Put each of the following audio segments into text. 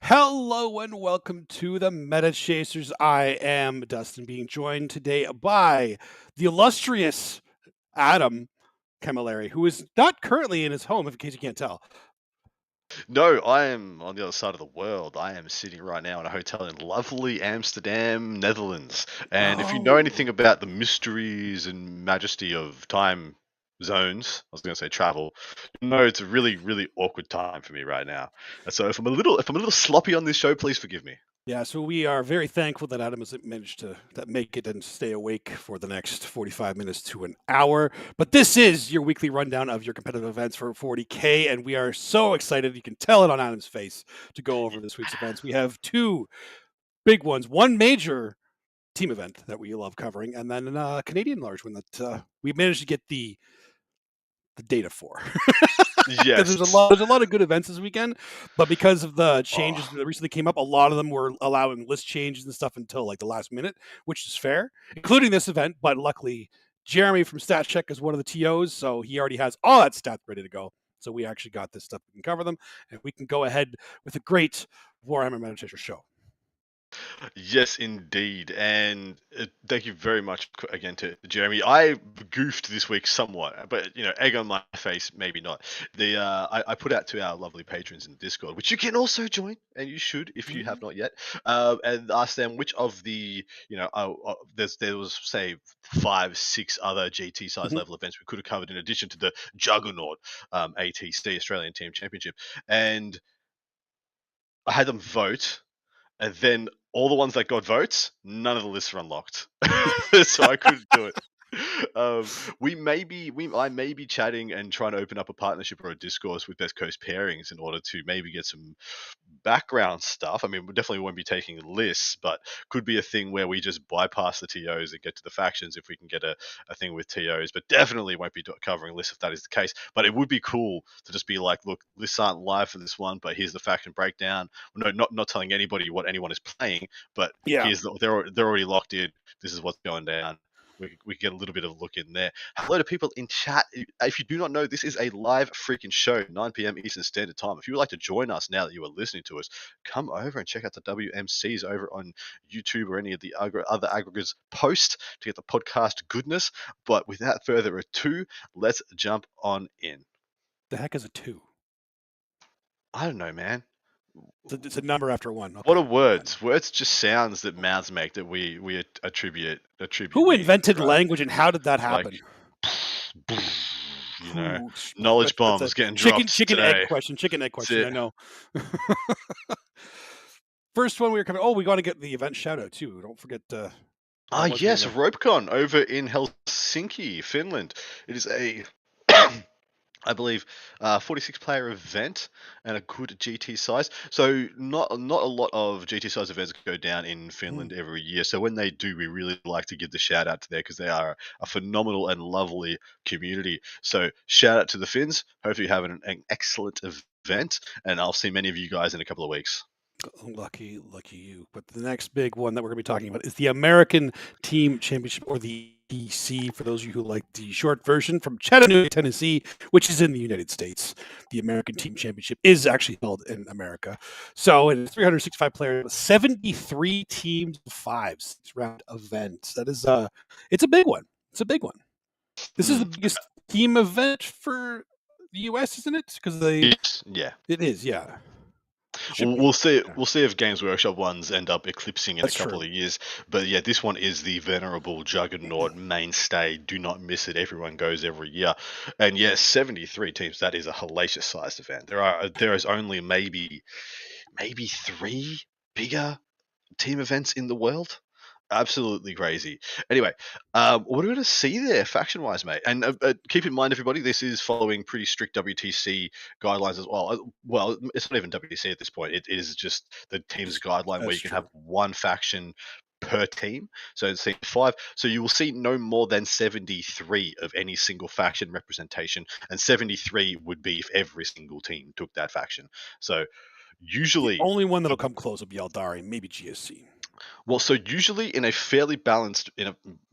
Hello and welcome to the Meta Chasers. I am Dustin, being joined today by the illustrious Adam Camilleri, who is not currently in his home, in case you can't tell. No, I am on the other side of the world. I am sitting right now in a hotel in lovely Amsterdam, Netherlands. And if you know Oh, anything about the mysteries and majesty of time zones, I was going to say travel, you know it's a really, really awkward time for me right now. And so if I'm a little sloppy on this show, please forgive me. yeah. So we are very thankful that Adam has managed to make it and stay awake for the next 45 minutes to an hour. But this is your weekly rundown of your competitive events for 40K, and we are so excited. You can tell it on Adam's face to go over this week's events. We have two big ones, one major team event that we love covering, and then a Canadian large one that we managed to get the data for. Because Yes. there's a lot of good events this weekend, but because of the changes Oh, that recently came up, a lot of them were allowing list changes and stuff until like the last minute, which is fair, including this event. But luckily, Jeremy from Stat Check is one of the TOs, so he already has all that stats ready to go. So we actually got this stuff. We can cover them, and we can go ahead with a great Warhammer Meta Chasers show. yes, indeed. And thank you very much again to Jeremy. I goofed this week somewhat, but egg on my face, maybe not. I put out to our lovely patrons in Discord, which you can also join, and you should if you have Mhm. not yet, and ask them which of the there was say 5, 6 other GT size Mhm. level events we could have covered in addition to the Juggernaut ATC Australian Team Championship, and I had them vote and then all the ones that got votes, none of the lists are unlocked, so I couldn't do it. I may be chatting and trying to open up a partnership or a discourse with Best Coast pairings in order to maybe get some background stuff. I mean, we definitely won't be taking lists, but could be a thing where we just bypass the TOs and get to the factions if we can get a thing with TOs, but definitely won't be covering lists if that is the case. But it would be cool to just be like, look, lists aren't live for this one, but here's the faction breakdown. No, not telling anybody what anyone is playing, but Yeah. they're already locked in. This is what's going down. We get a little bit of a look in there. Hello to people in chat. If you do not know, this is a live freaking show, 9 p.m. Eastern Standard Time. If you would like to join us now that you are listening to us, come over and check out the WMCs over on YouTube or any of the other aggregators post to get the podcast goodness. But without further ado, let's jump on in. The heck is a two? I don't know, man. It's a number after one. What Okay, are fine. words? Words just sounds that mouths make that we attribute Who meanings, invented right? language and how did that Like, happen? you know, Whew, knowledge that's a bombs getting dropped chicken egg today. question. Chicken egg That's question. I it. know. First one we were coming. Oh, we got to get the event shout out too. Don't forget Ah, that was one of yes, the. RopeCon over in Helsinki, Finland. It is a, I believe, 46-player event and a good GT size. So not a lot of GT size events go down in Hmm. Finland every year. So when they do, we really like to give the shout out to there because they are a phenomenal and lovely community. So shout out to the Finns. Hopefully you have an excellent event, and I'll see many of you guys in a couple of weeks. Lucky, lucky you. But the next big one that we're going to be talking about is the American Team Championship, or the EC, for those of you who like the short version, from Chattanooga, Tennessee, which is in the United States. The American Team Championship is actually held in America. So it is 365 players, 73 teams, 5 6 round events. That is it's a big one. It's a big one. This is the Mm. biggest team event for the US, isn't it? Because they Yeah. it is, yeah. It should We'll be. we'll see. Yeah, We'll see if Games Workshop ones end up eclipsing in a that's couple true. of years. But yeah, this one is the venerable juggernaut mainstay. Do not miss it. Everyone goes every year, and yes, 73 teams. That is a hellacious sized event. There is only maybe 3 bigger team events in the world. Absolutely crazy. Anyway, what are we going to see there faction wise, mate? And keep in mind, everybody, this is following pretty strict WTC guidelines as well. Well, it's not even WTC at this point. It is just the team's guideline where That's you can have true. one faction per team. So it's team 5. So you will see no more than 73 of any single faction representation, and 73 would be if every single team took that faction. So The usually only one that'll the come close will be Eldari, maybe GSC. so usually in a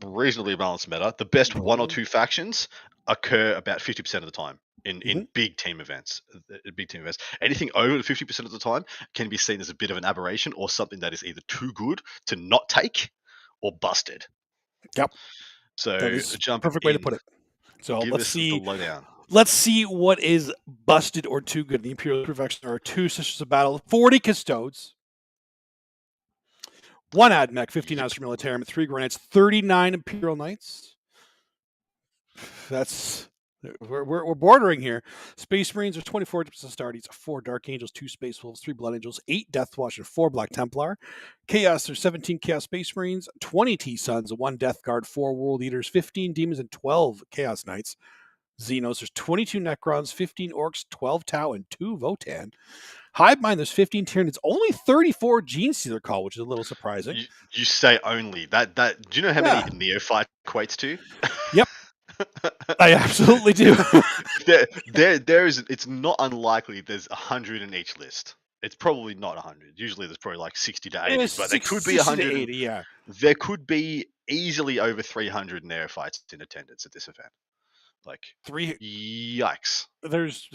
reasonably balanced meta, the best one or Mhm. two factions occur about 50% of the time in Mhm. big team events. Big team events. Anything over 50% of the time can be seen as a bit of an aberration or something that is either too good to not take or busted. Yep, that So is a jump perfect way to in, put it. So give us the lowdown. let's see what is busted or too good. The Imperial Perfection. There are 2 Sisters of Battle, 40 Custodes, 1 Admech, 15 Yep. Astra Militarum, 3 Granites, 39 Imperial Knights. That's we're bordering here. Space Marines are 24 Astartes, 4 Dark Angels, 2 Space Wolves, 3 Blood Angels, 8 Death Watch, and 4 Black Templar. Chaos, there's 17 Chaos Space Marines, 20 T Suns, 1 Death Guard, 4 World Eaters, 15 Demons, and 12 Chaos Knights. Xenos, there's 22 Necrons, 15 Orcs, 12 Tau, and 2 Votan. Hive Mind, there's 15 Tyranids, only 34 Gene Stealer Call, which is a little surprising. You say only that. Do you know how many Yeah. neophyte equates to? Yep, I absolutely do. there is. It's not unlikely. There's 100 in each list. It's probably not 100. Usually there's probably like 60 to 80, It's but there could be 60 to 100. 80, yeah. There could be easily over 300 neophytes in attendance at this event. Like, Three. yikes. There's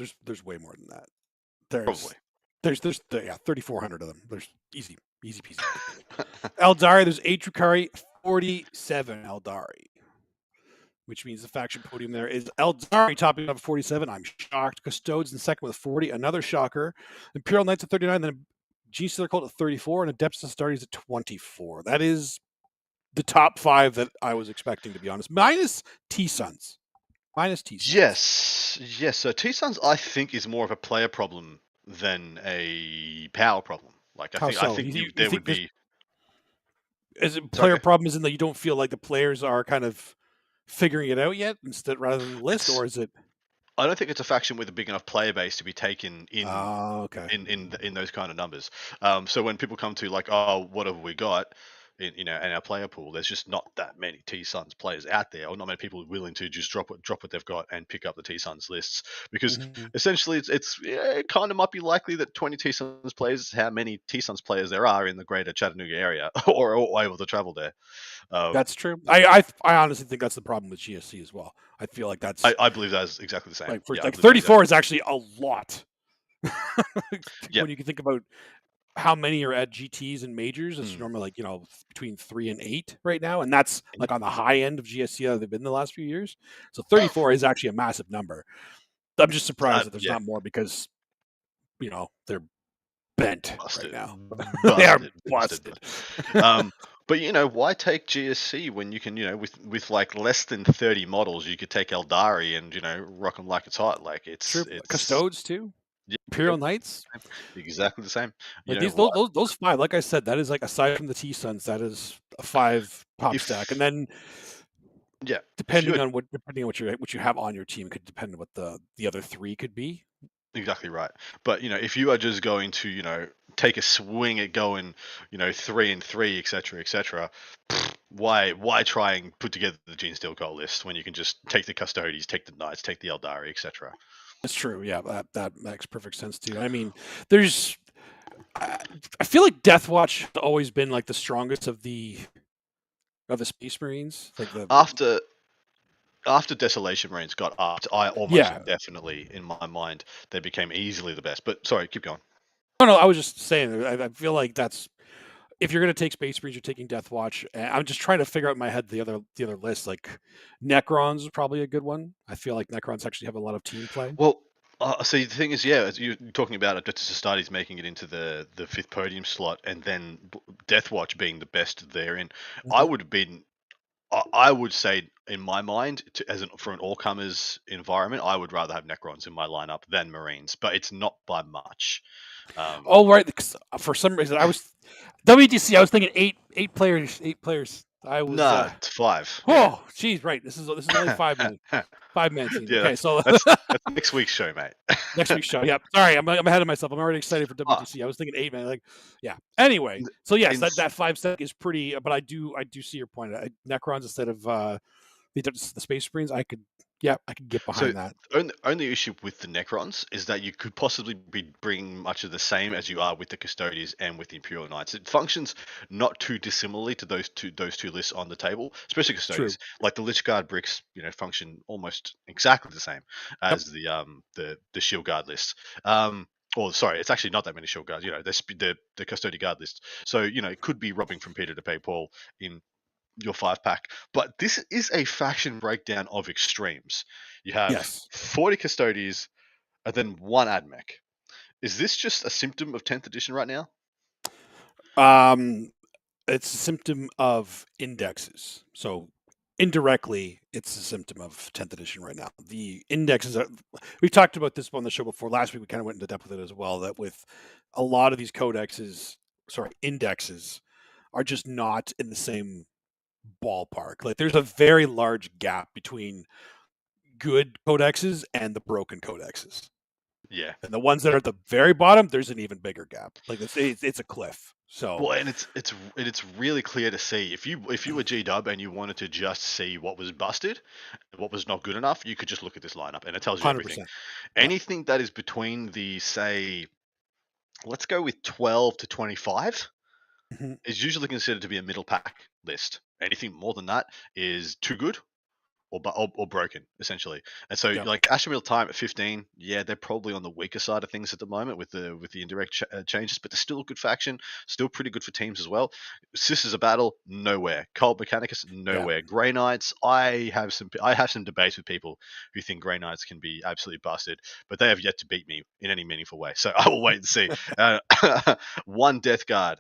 way more than that. Probably. There's 3,400 of them. There's easy peasy. Eldari, there's 8 Drukari, 47 Eldari, which means the faction podium there is Eldari topping up at 47. I'm shocked. Custodes in second with 40. Another shocker. Imperial Knights at 39. Then Gene Stealer Cult at 34, and Adeptus Astartes at 24. That is the top 5 that I was expecting, to be honest. Minus T Suns. Yes. So T Suns, I think, is more of a player problem than a power problem. Like, How so? I think You there think would be. is it Sorry, player go. problem? Is in that you don't feel like the players are kind of figuring it out yet, instead rather than the list, or is it? I don't think it's a faction with a big enough player base to be taken in Okay. in those kind of numbers. So when people come to like, oh, what have we got in our player pool? There's just not that many T Suns players out there, or not many people willing to just drop what they've got and pick up the T Suns lists. Because Mhm. essentially, it kind of might be likely that 20 T Suns players is how many T Suns players there are in the greater Chattanooga area, or able to travel there. That's true. I honestly think that's the problem with GSC as well. I feel like that's I believe that is exactly the same. like for Yeah, I like believe that exactly. 34 is actually a lot. Yeah. When you can think about how many are at GTs and majors, it's Mm. normally like between 3 and 8 right now, and that's like on the high end of GSC that they've been the last few years. So 34 is actually a massive number. I'm just surprised that there's Yeah. not more because they're bent right Busted. now. They are Busted. busted. But why take GSC when you can, with like less than 30 models, you could take Eldari and rock them like it's hot. Like True. it's Custodes too. yeah, Imperial Knights. exactly the same. Like Why those 5, like I said, that is like aside from the T Suns, that is a 5 pop stack. if And then yeah, if depending you're on what you have on your team, could depend on what the other 3 could be. exactly right. But if you are just going to take a swing at going 3 and 3, etc., why try and put together the Gene Steel Cult list when you can just take the Custodies, take the Knights, take the Eldari, etc. That's true. Yeah, that makes perfect sense too. I mean, there's I feel like Death Watch has always been like the strongest of the Space Marines. Like After Desolation Marines got upped, I almost yeah. definitely, in my mind, they became easily the best. But sorry, keep going. No, I was just saying. I feel like that's if you're going to take Space Marines, you're taking Death Watch. And I'm just trying to figure out in my head the other list. Like Necrons is probably a good one. I feel like Necrons actually have a lot of team play. Well, see, the thing is, yeah, you're talking about Adeptus Astartes making it into the 5th podium slot, and then Death Watch being the best therein. I Mhm. would have been. I would say, in my mind, for an all-comers environment, I would rather have Necrons in my lineup than Marines, but it's not by much. Oh right, for some reason I was WTC. I was thinking eight players. I was. No, it's 5. Yeah. Oh, geez, right. This is only 5 minutes. 5 man team. Yeah, Okay, so that's next week's show, mate. next week's show. Yep. Sorry, I'm ahead of myself. I'm already excited for Ah, WTC. I was thinking 8 man. Like, yeah. Anyway, so yes, in, that 5 stack is pretty. But I do see your point. Necrons instead of the Space Marines. Yeah, I can get So behind that. only issue with the Necrons is that you could possibly be bringing much of the same as you are with the Custodians and with the Imperial Knights. It functions not too dissimilarly to those two lists on the table, especially True. Custodians. Like the Lich Guard bricks, function almost exactly the same Yep. as the Shield Guard list. Or sorry, it's actually not that many Shield Guards. The Custodian Guard list. So it could be robbing from Peter to pay Paul in your 5 pack. But this is a faction breakdown of extremes. You have Yes. 40 Custodians and then one AdMech. Is this just a symptom of 10th edition right now? Um, it's a symptom of indexes. So indirectly, it's a symptom of 10th edition right now. The indexes are, we've talked about this on the show before. Last week, we kind of went into depth with it as well, that with a lot of these indexes are just not in the same ballpark. Like there's a very large gap between good codexes and the broken codexes. Yeah. And the ones that are at the very bottom, there's an even bigger gap. Like it's a cliff. So Well, and it's really clear to see if you were G Dub and you wanted to just see what was busted, what was not good enough, you could just look at this lineup and it tells you hundred everything. percent. Yeah. Anything that is between the say, let's go with 12 to 25 Mhm. is usually considered to be a middle pack list. Anything more than that is too good or broken essentially. And so Yep. like Asheville time at 15, yeah, they're probably on the weaker side of things at the moment with the indirect changes, but they're still a good faction, still pretty good for teams as well. Sisters of Battle, nowhere. Cult Mechanicus, Yeah. nowhere. Grey Knights, I have some debates with people who think Grey Knights can be absolutely busted, but they have yet to beat me in any meaningful way. So I will wait and see. One Death Guard,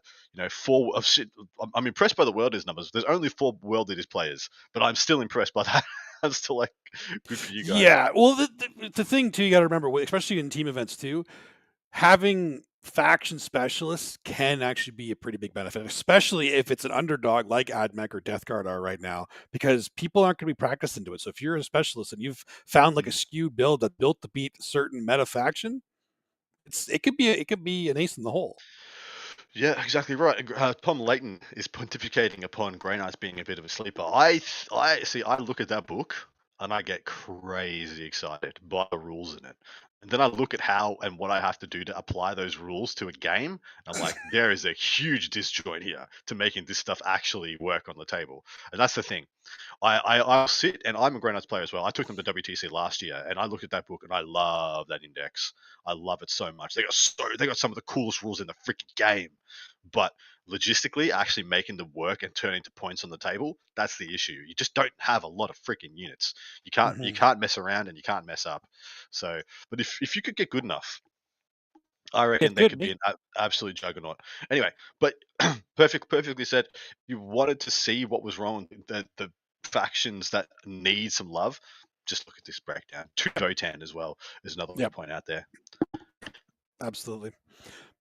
four of shit. I'm impressed by the World Eaters numbers. There's only 4 World Eaters players, but I'm still impressed by that. I'm still like, good for you guys. Yeah. Well, the thing too, you got to remember, especially in team events too, having faction specialists can actually be a pretty big benefit, especially if it's an underdog like AdMech or Death Guard are right now, because people aren't going to be practiced into it. So if you're a specialist and you've found like a skewed build that built to beat a certain meta faction, it could be an ace in the hole. Yeah, exactly right. Tom Layton is pontificating upon Grey Knights being a bit of a sleeper. I see. I look at that book and I get crazy excited by the rules in it, and then I look at how and what I have to do to apply those rules to a game. I'm like, there is a huge disjoint here to making this stuff actually work on the table, and that's the thing. I'll sit and I'm a Grey Knights player as well. I took them to WTC last year and I looked at that book and I love that index. I love it so much. They got some of the coolest rules in the freaking game, but logistically, actually making them work and turning to points on the table, that's the issue. You just don't have a lot of freaking units. You can't you Hmm. can't mess around and you can't mess up. So, but if you could get good enough, I reckon It they could could be be. an absolute juggernaut. Anyway, but perfectly said. You wanted to see what was wrong. The factions that need some love. Just look at this breakdown. Two Votan as well is another one to Yep. point out there. Absolutely.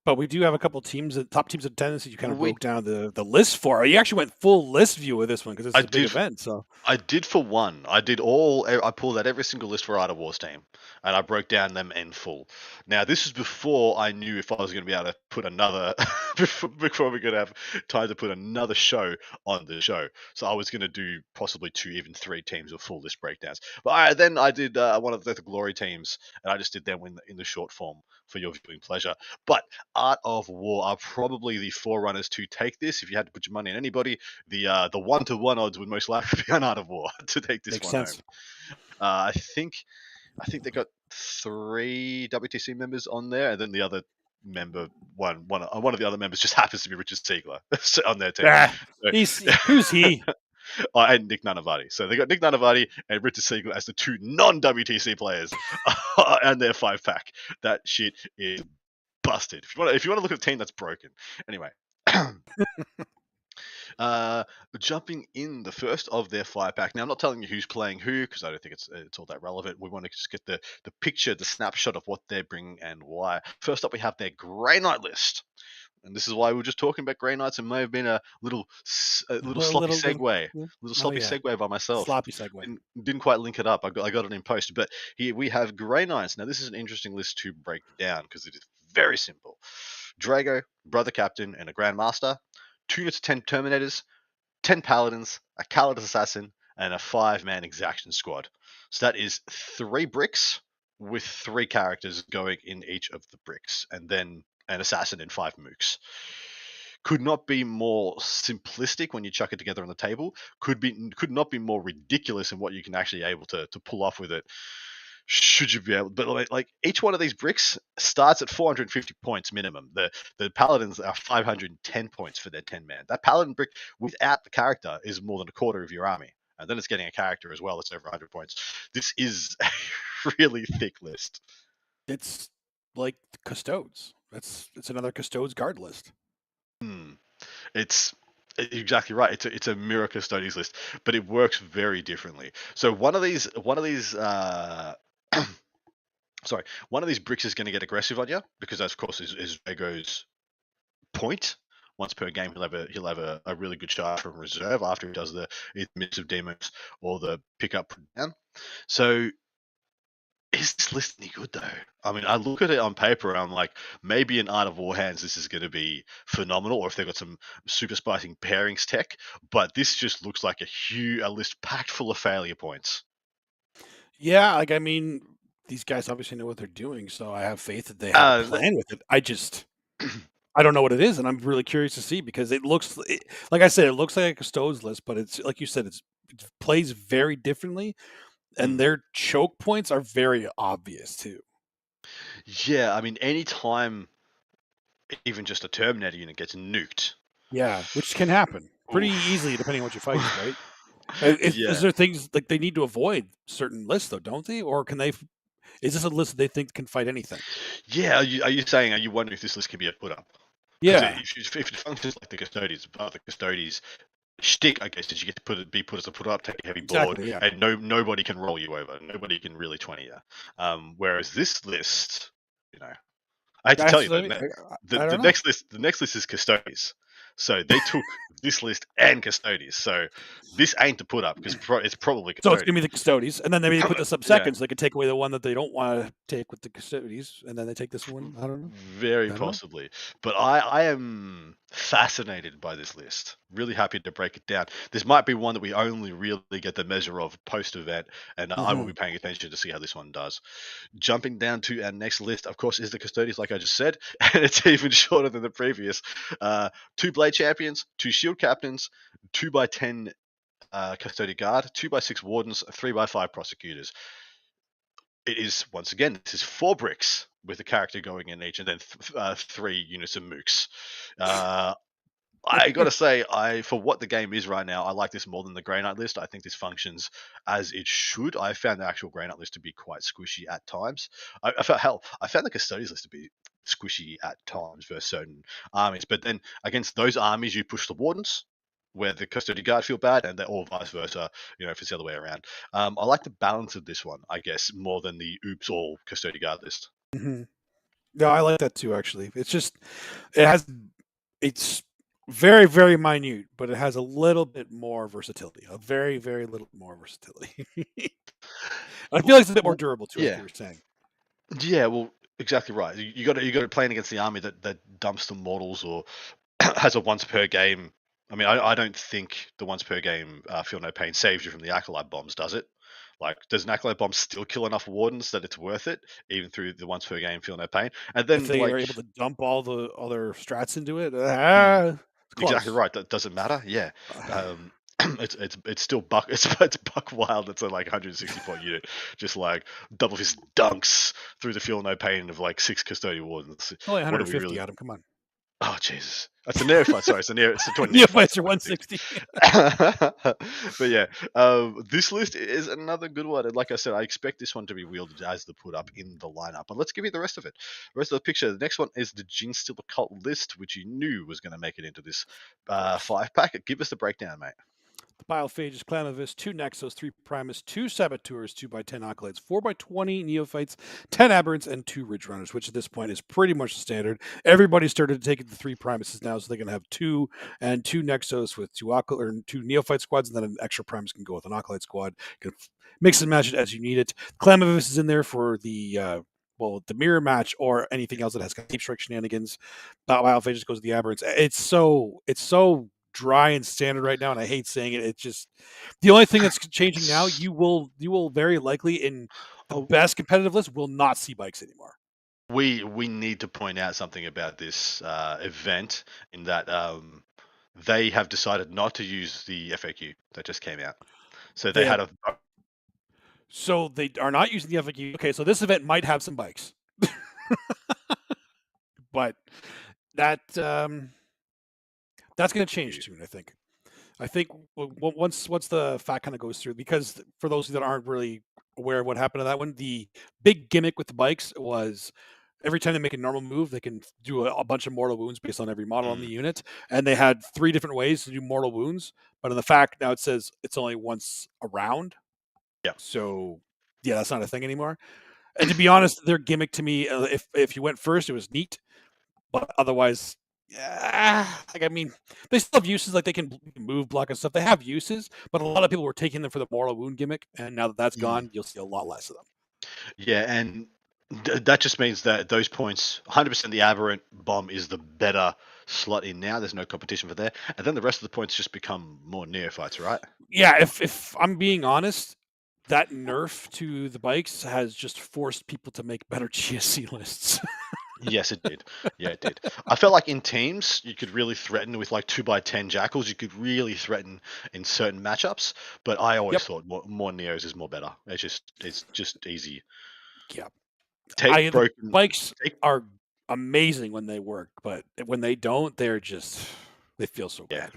But we do have a couple teams, top teams of attendance that you kind of We broke down the list for. You actually went full list view with this one because this I is a big did event. So I did for one. I pulled out every single list for Art of War's team, and I broke down them in full. Now, this is before I knew if I was going to be able to put another, before we could have time to put another show on the show. So I was going to do possibly 2, even 3 teams of full list breakdowns. But then I did one of the Glory teams, and I just did them in the short form for your viewing pleasure. But Art of War are probably the forerunners to take this. If you had to put your money on anybody, the 1-to-1 odds would most likely be on Art of War to take this makes one home. sense. I think they got 3 WTC members on there, and then the other member one of the other members just happens to be Richard Siegler on their team. Ah, So, who's he? and Nick Nanavati. So they got Nick Nanavati and Richard Siegler as the 2 non-WTC players and their 5-pack. That shit is busted. If you want to look at a team that's broken. Anyway. Uh, Jumping in the first of their 5-pack. Now, I'm not telling you who's playing who because I don't think it's all that relevant. We want to just get the picture, the snapshot of what they're bringing and why. First up, we have their Grey Knight list. And this is why we were just talking about Grey Knights and may have been a little sloppy segue. Yeah. Little Oh sloppy yeah, segue by myself. sloppy segue. Didn't quite link it up. I got it in post. But here we have Grey Knights. Now, this is an interesting list to break down because it is very simple. Drago, Brother Captain, and a Grandmaster. 2 units of 10 Terminators, 10 Paladins, a Calidus Assassin, and a 5-man exaction squad. So that is 3 bricks with 3 characters going in each of the bricks, and then an assassin and 5 mooks. Could not be more simplistic when you chuck it together on the table. Could not be more ridiculous in what you can actually able to pull off with it. Should you be able, but like each one of these bricks starts at 450 points minimum. The paladins are 510 points for their 10-man. That paladin brick without the character is more than a quarter of your army, and then it's getting a character as well. It's over 100 points. This is a really thick list. It's like Custodes. It's another Custodes guard list. It's exactly right. It's a mirror Custodes list, but it works very differently. So one of these sorry, one of these bricks is going to get aggressive on you because that, of course, is Vago's point. Once per game, he'll have a really good charge from reserve after he does the Midst of Demons or the pick up down. So is this list any good though? I mean, I look at it on paper and I'm like, maybe in Art of War hands this is going to be phenomenal, or if they've got some super spicing pairings tech. But this just looks like a list packed full of failure points. Yeah, like I mean, these guys obviously know what they're doing, so I have faith that they have a plan with it. I don't know what it is, and I'm really curious to see because like I said, it looks like a Custodes list, but it's like you said, it plays very differently, and their choke points are very obvious too. Yeah, I mean, anytime even just a Terminator unit gets nuked. Yeah, which can happen pretty easily depending on what you fight, right? Is there things like they need to avoid certain lists though, don't they? Or can they? Is this a list that they think can fight anything? Yeah, are you wondering if this list can be a put up? Yeah, if it functions like the Custodes shtick, I guess, did you get to be put as a put up, take a heavy board, exactly. Yeah, and nobody can roll you over. Nobody can really 20 you. Whereas this list, I hate to tell you that the next list is Custodes. So they took this list and Custodes. So this ain't to put up because it's probably Custodes. so it's gonna be the Custodes, and then maybe they put this up second, so they could take away the one that they don't want to take with the Custodes, and then they take this one. I don't know. Very possibly. But I am fascinated by this list. Really happy to break it down. This might be one that we only really get the measure of post-event, and I will be paying attention to see how this one does. Jumping down to our next list, of course, is the Custodes, like I just said, and it's even shorter than the previous. 2 Blade Champions, 2 Shield Captains, 2x10 Custodian Guard, 2x6 Wardens, 3x5 Prosecutors. It is, once again, this is 4 bricks with a character going in each, and then 3 units of mooks. I gotta say, for what the game is right now, I like this more than the Grey Knight list. I think this functions as it should. I found the actual Grey Knight list to be quite squishy at times. I found the Custodes list to be squishy at times versus certain armies. But then against those armies, you push the Wardens, where the Custodian Guard feel bad, and they're all vice versa, if it's the other way around. I like the balance of this one, I guess, more than the oops all Custodian Guard list. Yeah, I like that too. Actually, it's very, very minute, but it has a little bit more versatility. A very, very little more versatility. I feel like it's a bit more durable too, like you were saying. Yeah, well, exactly right. You got to playing against the army that dumps the mortals or has a once per game. I mean, I don't think the once per game Feel No Pain saves you from the Acolyte bombs, does it? Like, does an Acolyte bomb still kill enough Wardens that it's worth it, even through the once per game Feel No Pain? And then if they are able to dump all the other strats into it, exactly right. That doesn't matter. Yeah. It's still buck. It's buck wild. It's a like 160 point unit, just like double fist dunks through the Feel No Pain of like 6 Custodian Wardens. Only 150, Adam. Come on. Oh Jesus, that's a neophyte. Sorry, it's a neophytes are 160. But yeah, this list is another good one, and like I said, I expect this one to be wielded as the put up in the lineup. But let's give you the rest of it. The rest of the picture. The next one is the Jinsteel Occult list, which you knew was going to make it into this 5-pack. Give us the breakdown, mate. The Biophages, Clamavis, 2 Nexos, 3 Primus, 2 Saboteurs, 2x10 Acolytes, 4x20 Neophytes, 10 Aberrants, and 2 Ridge Runners, which at this point is pretty much the standard. Everybody started taking the 3 Primuses now, so they can have 2 and 2 Nexos with 2 Neophyte squads, and then an extra Primus can go with an Acolyte squad. You can mix and match it as you need it. Clamavis is in there for the mirror match or anything else that has deep strike shenanigans. Biophages goes to the Aberrants. It's so dry and standard right now, and I hate saying it. It's just the only thing that's changing now. You will very likely in the Oh, best competitive list will not see bikes anymore. we need to point out something about this event in that they have decided not to use the FAQ that just came out. So they They had have a so they are not using the FAQ. Okay, so this event might have some bikes, but that that's going to change soon. I think. I think once the fact kind of goes through, because for those that aren't really aware of what happened to that one, the big gimmick with the bikes was every time they make a normal move, they can do a bunch of mortal wounds based on every model on the mm, unit, and they had 3 different ways to do mortal wounds. But in the fact now it says it's only once a round, yeah. so yeah, that's not a thing anymore. And to be honest, their gimmick to me, if you went first, it was neat, but otherwise, yeah, like I mean, they still have uses. Like they can move, block, and stuff. They have uses, but a lot of people were taking them for the mortal wound gimmick, and now that that's Mm. gone, you'll see a lot less of them. Yeah, and that just means that those points, 100% the aberrant bomb is the better slot in now. There's no competition for there, and then the rest of the points just become more neophytes, right? Yeah, if I'm being honest, that nerf to the bikes has just forced people to make better GSC lists. Yes, it did. Yeah, it did. I felt like in teams you could really threaten with like 2x10 jackals. You could really threaten in certain matchups, but I always Yep. thought more neos is more better. It's just easy. Yeah. Take The broken. bikes Take are amazing when they work, but when they don't, they're just they feel so yeah.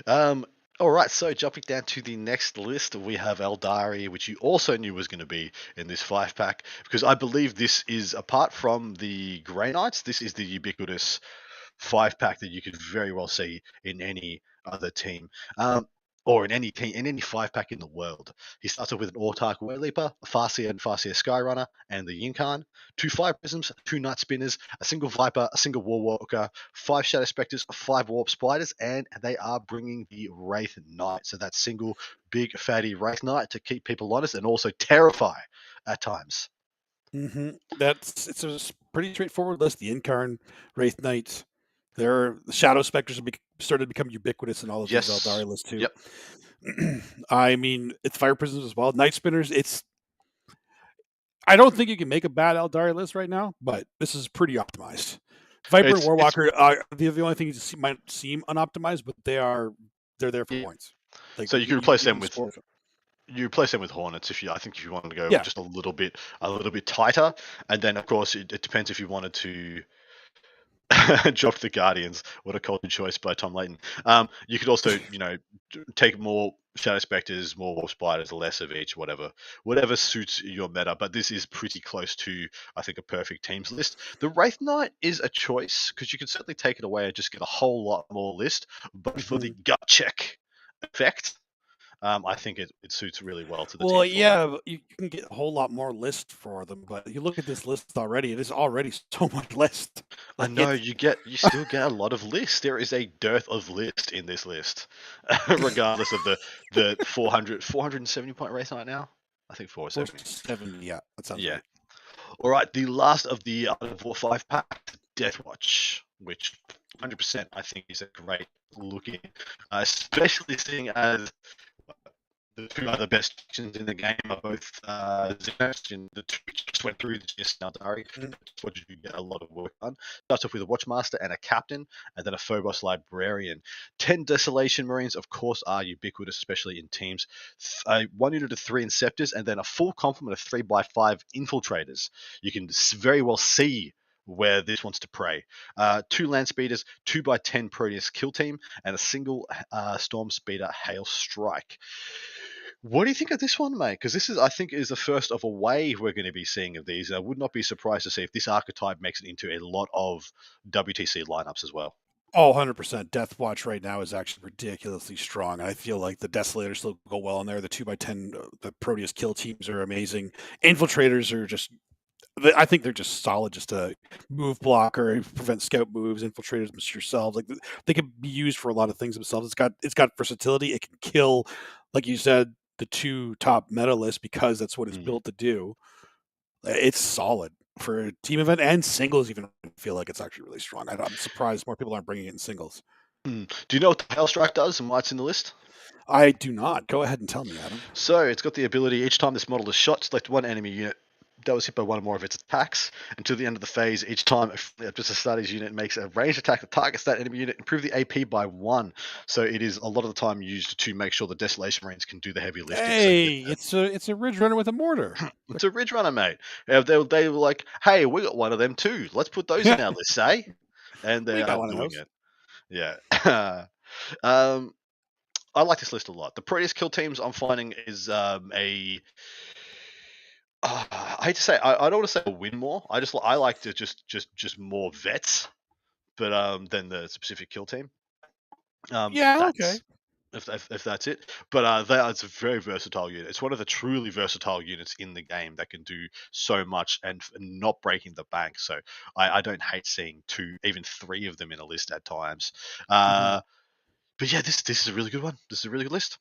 bad. Um, all right, so jumping down to the next list, we have Eldari, which you also knew was going to be in this 5 pack, because I believe this is, apart from the Grey Knights, this is the ubiquitous 5 pack that you could very well see in any other team. Or in any team, in any 5 pack in the world. He starts off with an Autarch Leaper, a Farseer and Farseer Skyrunner, and the Yinkan, 2 Fire Prisms, 2 Night Spinners, a single Viper, a single Warwalker, 5 Shadow Spectres, 5 Warp Spiders, and they are bringing the Wraith Knight. So that single big fatty Wraith Knight to keep people honest and also terrify at times. It's a pretty straightforward list. The Incarn, Wraith Knights, the Shadow Specters have started to become ubiquitous in all of these Yes. Eldari lists too. Yep. I mean, it's Fire Prisms as well. Night Spinners. I don't think you can make a bad Eldari list right now, but this is pretty optimized. Viper and It's Warwalker are the only thing might seem unoptimized, but they're there for yeah. points. Like So you can replace you them can with score. you replace them with Hornets if you. I think if you wanted to go Yeah. just a little bit tighter, and then of course it depends if you wanted to drop the Guardians. What a culture choice by Tom Layton. You could also take more Shadow Spectres, more Wolf Spiders, less of each, whatever suits your meta. But this is pretty close to, I think, a perfect teams list. The Wraith Knight is a choice because you can certainly take it away and just get a whole lot more list, but for the gut check effect. I think it suits really well to the Well, team format. yeah, you can get a whole lot more list for them, but you look at this list already; it is already so much list. I Like know it's you still get a lot of lists. There is a dearth of list in this list, regardless of the 470 point race right now. I think 470. 470. Yeah, that sounds Yeah. right. All right. The last of the Art of War 5 pack, Death Watch, which 100% I think is a great looking, especially seeing as the 2 other best factions in the game are both Xenos, and the two which just went through the GS Naldari. Mm. What did you get a lot of work done? Starts off with a Watchmaster and a Captain, and then a Phobos Librarian. 10 Desolation Marines, of course, are ubiquitous, especially in teams. 1 unit of 3 Inceptors, and then a full complement of 3x5 Infiltrators. You can very well see where this wants to prey. 2 Land Speeders, 2x10 Proteus Kill Team, and a single Storm Speeder Hail Strike. What do you think of this one, mate? Because this is, I think, is the first of a wave we're going to be seeing of these. I would not be surprised to see if this archetype makes it into a lot of WTC lineups as well. Oh, 100%. Death Watch right now is actually ridiculously strong. I feel like the Desolators still go well in there. The 2x10, the Proteus kill teams are amazing. Infiltrators are just, I think they're just solid just to move blocker, prevent scout moves, infiltrators yourselves. Like they can be used for a lot of things themselves. It's got versatility. It can kill, like you said, the 2 top meta lists because that's what it's Mm. built to do. It's solid for a team event and singles. Even I feel like it's actually really strong. I'm surprised more people aren't bringing it in singles. Do you know what the Hail Strike does and why it's in the list? I do not. Go ahead and tell me, Adam. So it's got the ability each time this model is shot, select one enemy unit that was hit by one or more of its attacks until the end of the phase. Each time just a studies unit makes a ranged attack that targets that enemy unit, improve the AP by 1. So it is a lot of the time used to make sure the Desolation Marines can do the heavy lifting. Hey, it's a Ridge Runner with a mortar. It's a Ridge Runner, mate. They were like, hey, we got one of them too. Let's put those in our list, eh? And they We got are one of doing those. it. Yeah. I like this list a lot. The prettiest kill teams I'm finding is I hate to say I don't want to say win more. I like to just more vets, but than the specific kill team. Yeah, okay. That's if that's it. But it's a very versatile unit. It's one of the truly versatile units in the game that can do so much and not breaking the bank. So I don't hate seeing 2, even 3 of them in a list at times. But yeah, this is a really good one. This is a really good list.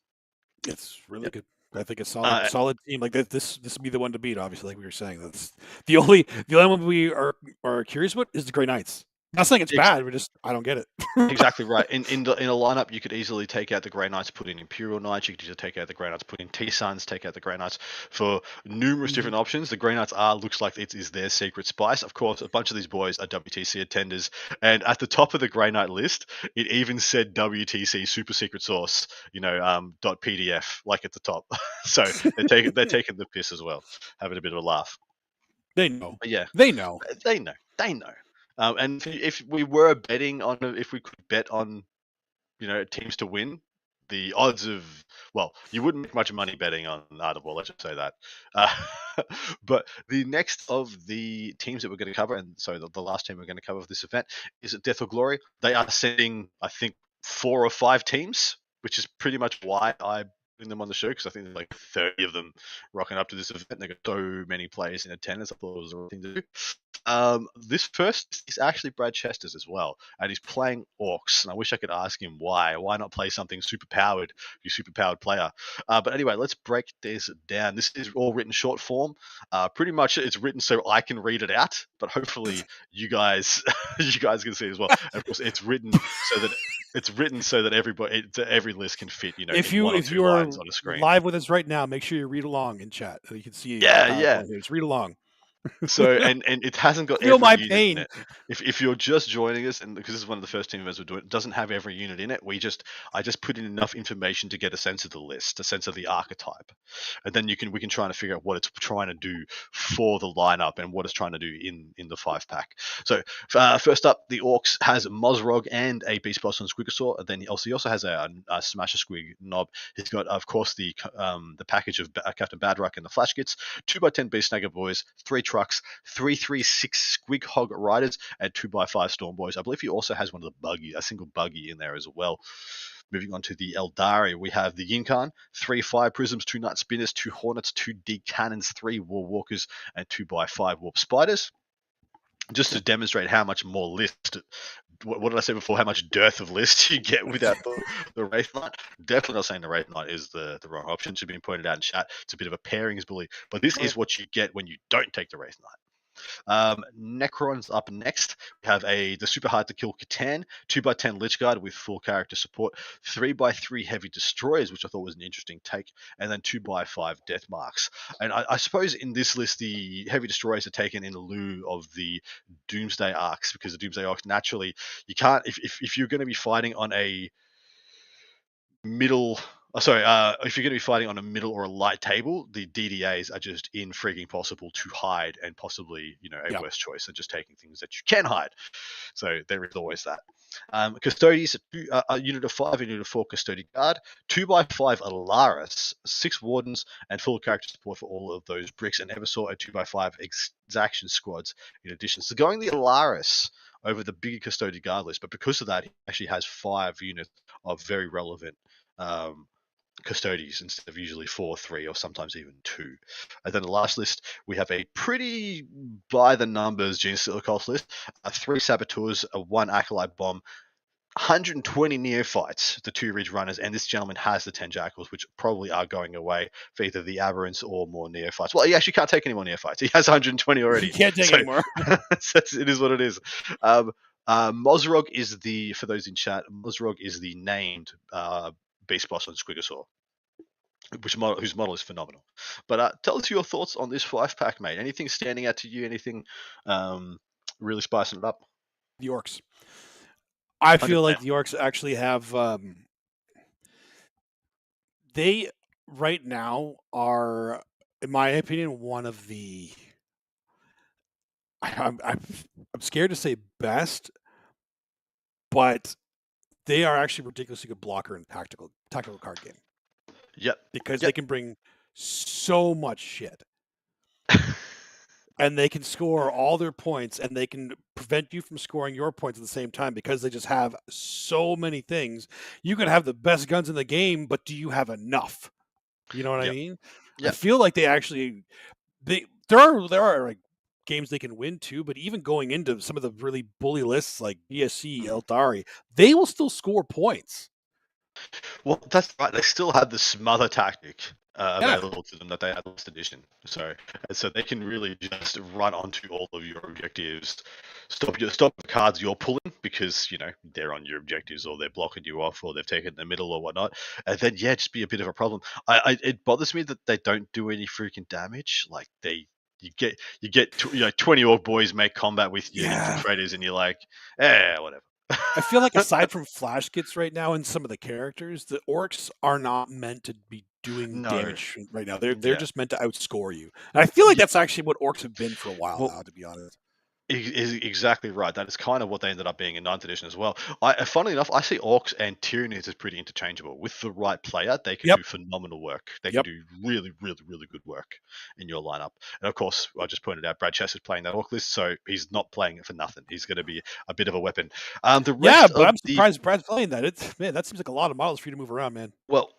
It's really Yep. good. I think a Uh, solid team like this would be the one to beat. Obviously, like we were saying, that's the only one we are curious about is the Grey Knights. Not saying it's bad. I don't get it. Exactly right. In a lineup, you could easily take out the Grey Knights, put in Imperial Knights. You could easily take out the Grey Knights, put in T-Suns, take out the Grey Knights for numerous different options. The Grey Knights looks like it is their secret spice. Of course, a bunch of these boys are WTC attenders, and at the top of the Grey Knight list, it even said WTC super secret source. .pdf like at the top. So they're taking the piss as well, having a bit of a laugh. They know. But yeah, They know. they know. They know. And if we were betting on, if we could bet on, teams to win, the odds of, well, you wouldn't make much money betting on Ardabor, let's just say that. Uh, but the next of the teams that we're going to cover, and so the last team we're going to cover for this event is at Death or Glory. They are sending, I think, 4 or 5 teams, which is pretty much why I bring them on the show, because I think there's like 30 of them rocking up to this event. They've got so many players in attendance. I thought it was the right thing to do. This first is actually Brad Chester's as well, and he's playing Orcs. And I wish I could ask him why. Why not play something super powered? You super powered player. But anyway, let's break this down. This is all written short form. Pretty much, it's written so I can read it out, but hopefully you guys, you guys can see it as well. And of course, it's written so that every list can fit, If in you 1 or if 2 you are lines on a screen. live with us right now, make sure you read along in chat so you can see the Yeah. PowerPoint here. Just read along. So and it hasn't got Feel every my unit in pain. it. If you're just joining us, and because this is one of the first team events we're doing, it doesn't have every unit in it. I just put in enough information to get a sense of the list, a sense of the archetype, and then we can try to figure out what it's trying to do for the lineup and what it's trying to do in the 5-pack. So first up, the Orcs has Mozrog and a Beast Boss on Squigosaur, and then he also has a Smasher Squig Knob. He's got, of course, the package of Captain Badrock and the Flash Kits, 2x10 Beast Snagger Boys, 3 trucks, 336 Squig Hog Riders, and 2x5 Storm Boys. I believe he also has one of a single buggy in there as well. Moving on to the Eldari, we have the Yinkan, 3 Fire Prisms, 2 Night Spinners, 2 Hornets, 2 D Cannons, 3 War Walkers, and 2x5 Warp Spiders. Just to demonstrate how much more list, what did I say before? How much dearth of list you get without the Wraith Knight? Definitely not saying the Wraith Knight is the wrong option. Should be pointed out in chat. It's a bit of a pairings bully, but this is what you get when you don't take the Wraith Knight. Necron's up next. We have the super hard to kill Catan, 2x10 Lich Guard with full character support, 3x3 heavy destroyers, which I thought was an interesting take, and then 2x5 death marks. And I suppose in this list, the heavy destroyers are taken in lieu of the Doomsday arcs, because the Doomsday arcs naturally you can't if you're going to be fighting on a middle. If you're going to be fighting on a middle or a light table, the DDAs are just in freaking possible to hide, and possibly a worse choice than just taking things that you can hide. So there is always that. Custodies, a unit of 5, a unit of 4 Custody Guard, 2x5 Alaris, 6 Wardens, and full character support for all of those bricks, and Eversaw, a 2x5 Exaction Squads in addition. So going the Alaris over the bigger Custody Guard list, but because of that, he actually has 5 units of very relevant Custodies instead of usually 4, 3, or sometimes even 2. And then the last list, we have a pretty by the numbers Genestealer list, 3 Saboteurs, a 1 Acolyte Bomb, 120 Neophytes, the 2 Ridge Runners, and this gentleman has the 10 Jackals, which probably are going away for either the Aberrants or more Neophytes. Well, he actually can't take any more Neophytes. He has 120 already. He can't take any more. It is what it is. Mozrog is for those in chat, Mozrog is the named beast boss on Squigosaur, whose model is phenomenal. But tell us your thoughts on this 5-pack, mate. Anything standing out to you? Anything really spicing it up? The orcs. I feel 100%. like the orcs actually have they right now are, in my opinion, one of the I'm scared to say best, but they are actually ridiculously good blocker in tactical card game Yep. because they Yep. can bring so much shit and they can score all their points and they can prevent you from scoring your points at the same time because they just have so many things. You could have the best guns in the game, but do you have enough? You know what I Yep. mean? I Yep. feel like there are like games they can win too, but even going into some of the really bully lists like BSC, Eldari, they will still score points. Well, that's right. They still have the smother tactic Yeah. available to them that they had last edition. So they can really just run onto all of your objectives, stop the cards you're pulling because they're on your objectives or they're blocking you off or they've taken the middle or whatnot, and then just be a bit of a problem. It bothers me that they don't do any freaking damage. Like you get 20 orc boys make combat with your Yeah. infiltrators, and you're like, whatever. I feel like aside from flash kits right now and some of the characters, the orcs are not meant to be doing No. damage right now. They're Yeah. just meant to outscore you. And I feel like Yeah. that's actually what orcs have been for a while Well, now, to be honest. is exactly right. That is kind of what they ended up being in 9th edition as well. Funnily enough, I see Orcs and Tyranids as pretty interchangeable. With the right player, they can Yep. do phenomenal work. They can Yep. do really, really, really good work in your lineup. And of course, I just pointed out Brad Chess is playing that Orc list, so he's not playing it for nothing. He's going to be a bit of a weapon. The Yeah, rest but of I'm the surprised Brad's playing that. It's man, that seems like a lot of models for you to move around, man. Well,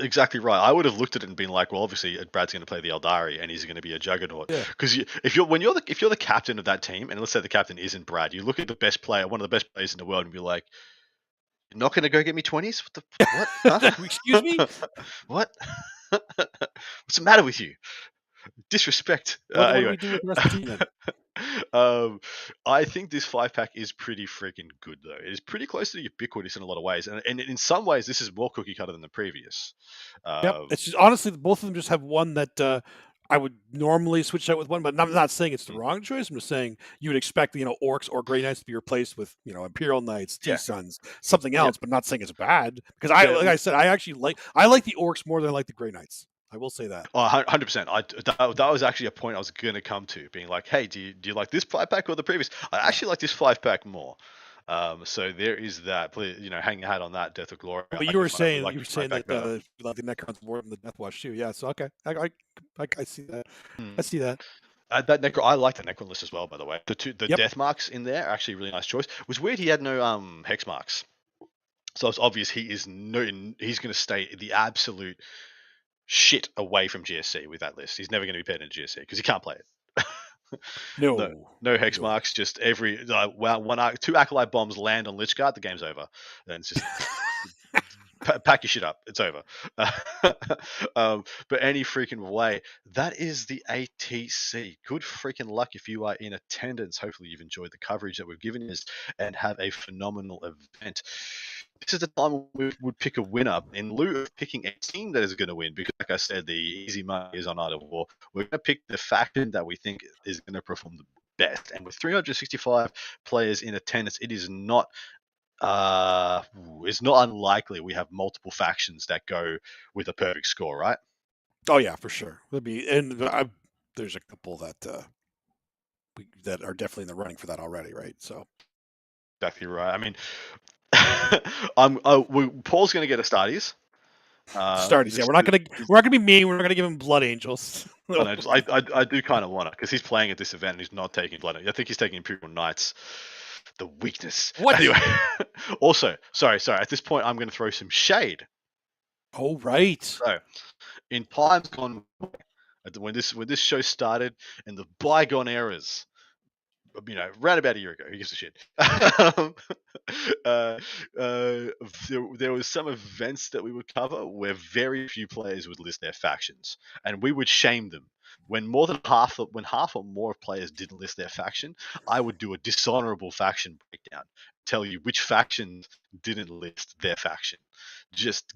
exactly right. I would have looked at it and been like, well, obviously Brad's going to play the Eldari and he's going to be a juggernaut. Yeah. Because if you're the captain of that team, and let's say the captain isn't Brad, you look at the best player, one of the best players in the world, and be like, "You're not going to go get me 20s? What? Huh? Excuse me? What? What's the matter with you? Disrespect." What do Anyway, we do with the rest of the team then? um, I think this 5-pack is pretty freaking good, though. It is pretty close to ubiquitous in a lot of ways, and in some ways, this is more cookie cutter than the previous. Yep. Um, It's just honestly both of them just have one that I would normally switch out with one, but I'm not saying it's the mm, wrong choice. I'm just saying you would expect, orcs or Grey Knights to be replaced with, Imperial Knights, T yeah, Suns, something yep. else, but not saying it's bad. Because Yeah, like I said, I like the orcs more than I like the Grey Knights. I will say that. 100%. That was actually a point I was going to come to, being like, hey, do you like this 5-pack or the previous? I Yeah. actually like this 5-pack more. So there is that. Please, hang your hat on that. Death of Glory. I But like you were this one. I really saying like you were this saying 5-pack that better. you like the Necrons more than the Death Watch too. Yeah. So okay, I see that. Hmm. I see that. I like the Necron list as well, by the way. The Yep. death marks in there are actually a really nice choice. It was weird he had no hex marks. So it's obvious he's going to stay the absolute shit away from GSC with that list. He's never going to be paired in GSC because he can't play it. no, No. no hex No. marks. Just two acolyte bombs land on Lichguard, the game's over. Then it's just pack your shit up. It's over. But any freaking way, that is the ATC. Good freaking luck if you are in attendance. Hopefully, you've enjoyed the coverage that we've given you and have a phenomenal event. This is the time we would pick a winner in lieu of picking a team that is going to win. Because, like I said, the easy money is on Art of War. We're going to pick the faction that we think is going to perform the best. And with 365 players in attendance, it's not unlikely we have multiple factions that go with a perfect score, right? Oh yeah, for sure. There's a couple that that are definitely in the running for that already, right? So Exactly right. I mean, Paul's going to get a Starties. Starties, yeah, we're not gonna be mean. We're not gonna give him Blood Angels. I know. I do kind of want it because he's playing at this event and he's not taking Blood. I think he's taking Imperial Knights. The weakness. What? Anyway, also, sorry. At this point, I'm going to throw some shade. Oh right. So, in times gone by, when this show started, in the bygone eras, round about a year ago. Who gives a shit? um, uh, there was some events that we would cover where very few players would list their factions, and we would shame them. When half or more of players didn't list their faction, I would do a dishonorable faction breakdown, tell you which factions didn't list their faction, just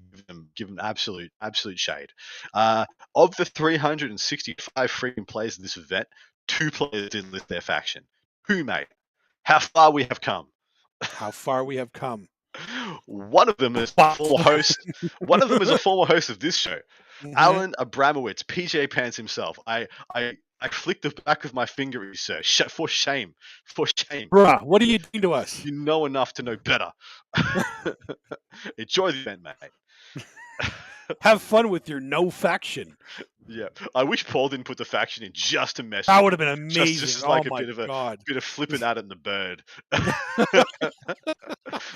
give them absolute shade. Of the 365 freaking players in this event, 2 players didn't list their faction. Who, mate? How far we have come. How far we have come. One of them is a former host. One of them is a former host of this show, Alan Abramowitz, PJ Pants himself. I flicked the back of my finger at you, sir. For shame. For shame. Bruh, what are you doing to us? You know enough to know better. Enjoy the event, mate. Have fun with your no faction. Yeah, I wish Paul didn't put the faction in just to mess. That would have been amazing. Just like oh my God. bit of flipping at it in the bird. That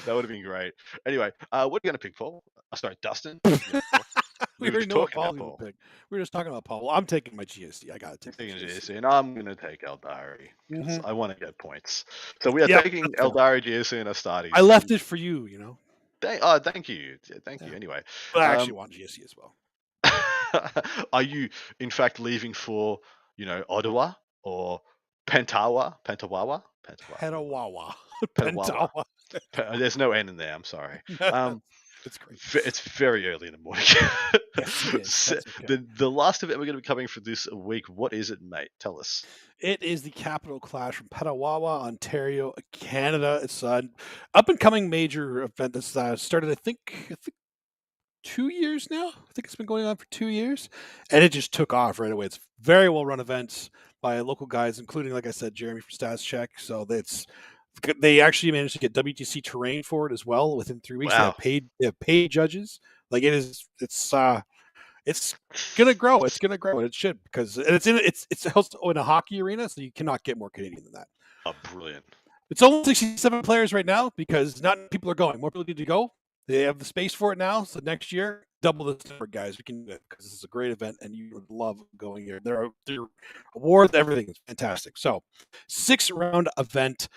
would have been great. Anyway, what are you going to pick, Paul? Sorry, Dustin. We already know what Paul will pick. We were just talking about Paul. Well, I'm taking my GSC. I got to take my GSC, and I'm going to take Eldari because I want to get points. So we are taking Eldari, GSC, and Astartes. I left it for you. You know. Thank you. Thank you. Anyway, but I actually want GSC as well. Are you, in fact, leaving for Ottawa or Petawawa? Petawawa. There's no N in there. I'm sorry. It's great. It's very early in the morning. Yes, it is. Okay. The last event we're going to be covering for this week. What is it, mate? Tell us. It is the Capital Clash from Petawawa, Ontario, Canada. It's an up and coming major event that's started. I think 2 years now. I think it's been going on for 2 years, and it just took off right away. It's very well run events by local guys, including, like I said, Jeremy from Stats Check. So they actually managed to get WTC terrain for it as well within 3 weeks. Wow. They have paid judges. Like it's gonna grow. It's gonna grow, and it should because it's hosted in a hockey arena, so you cannot get more Canadian than that. Oh, brilliant! It's only 67 players right now because not people are going. More people need to go. They have the space for it now, so next year double the number, guys. We can do it because this is a great event, and you would love going here. There are awards, everything is fantastic. So, 6-round event.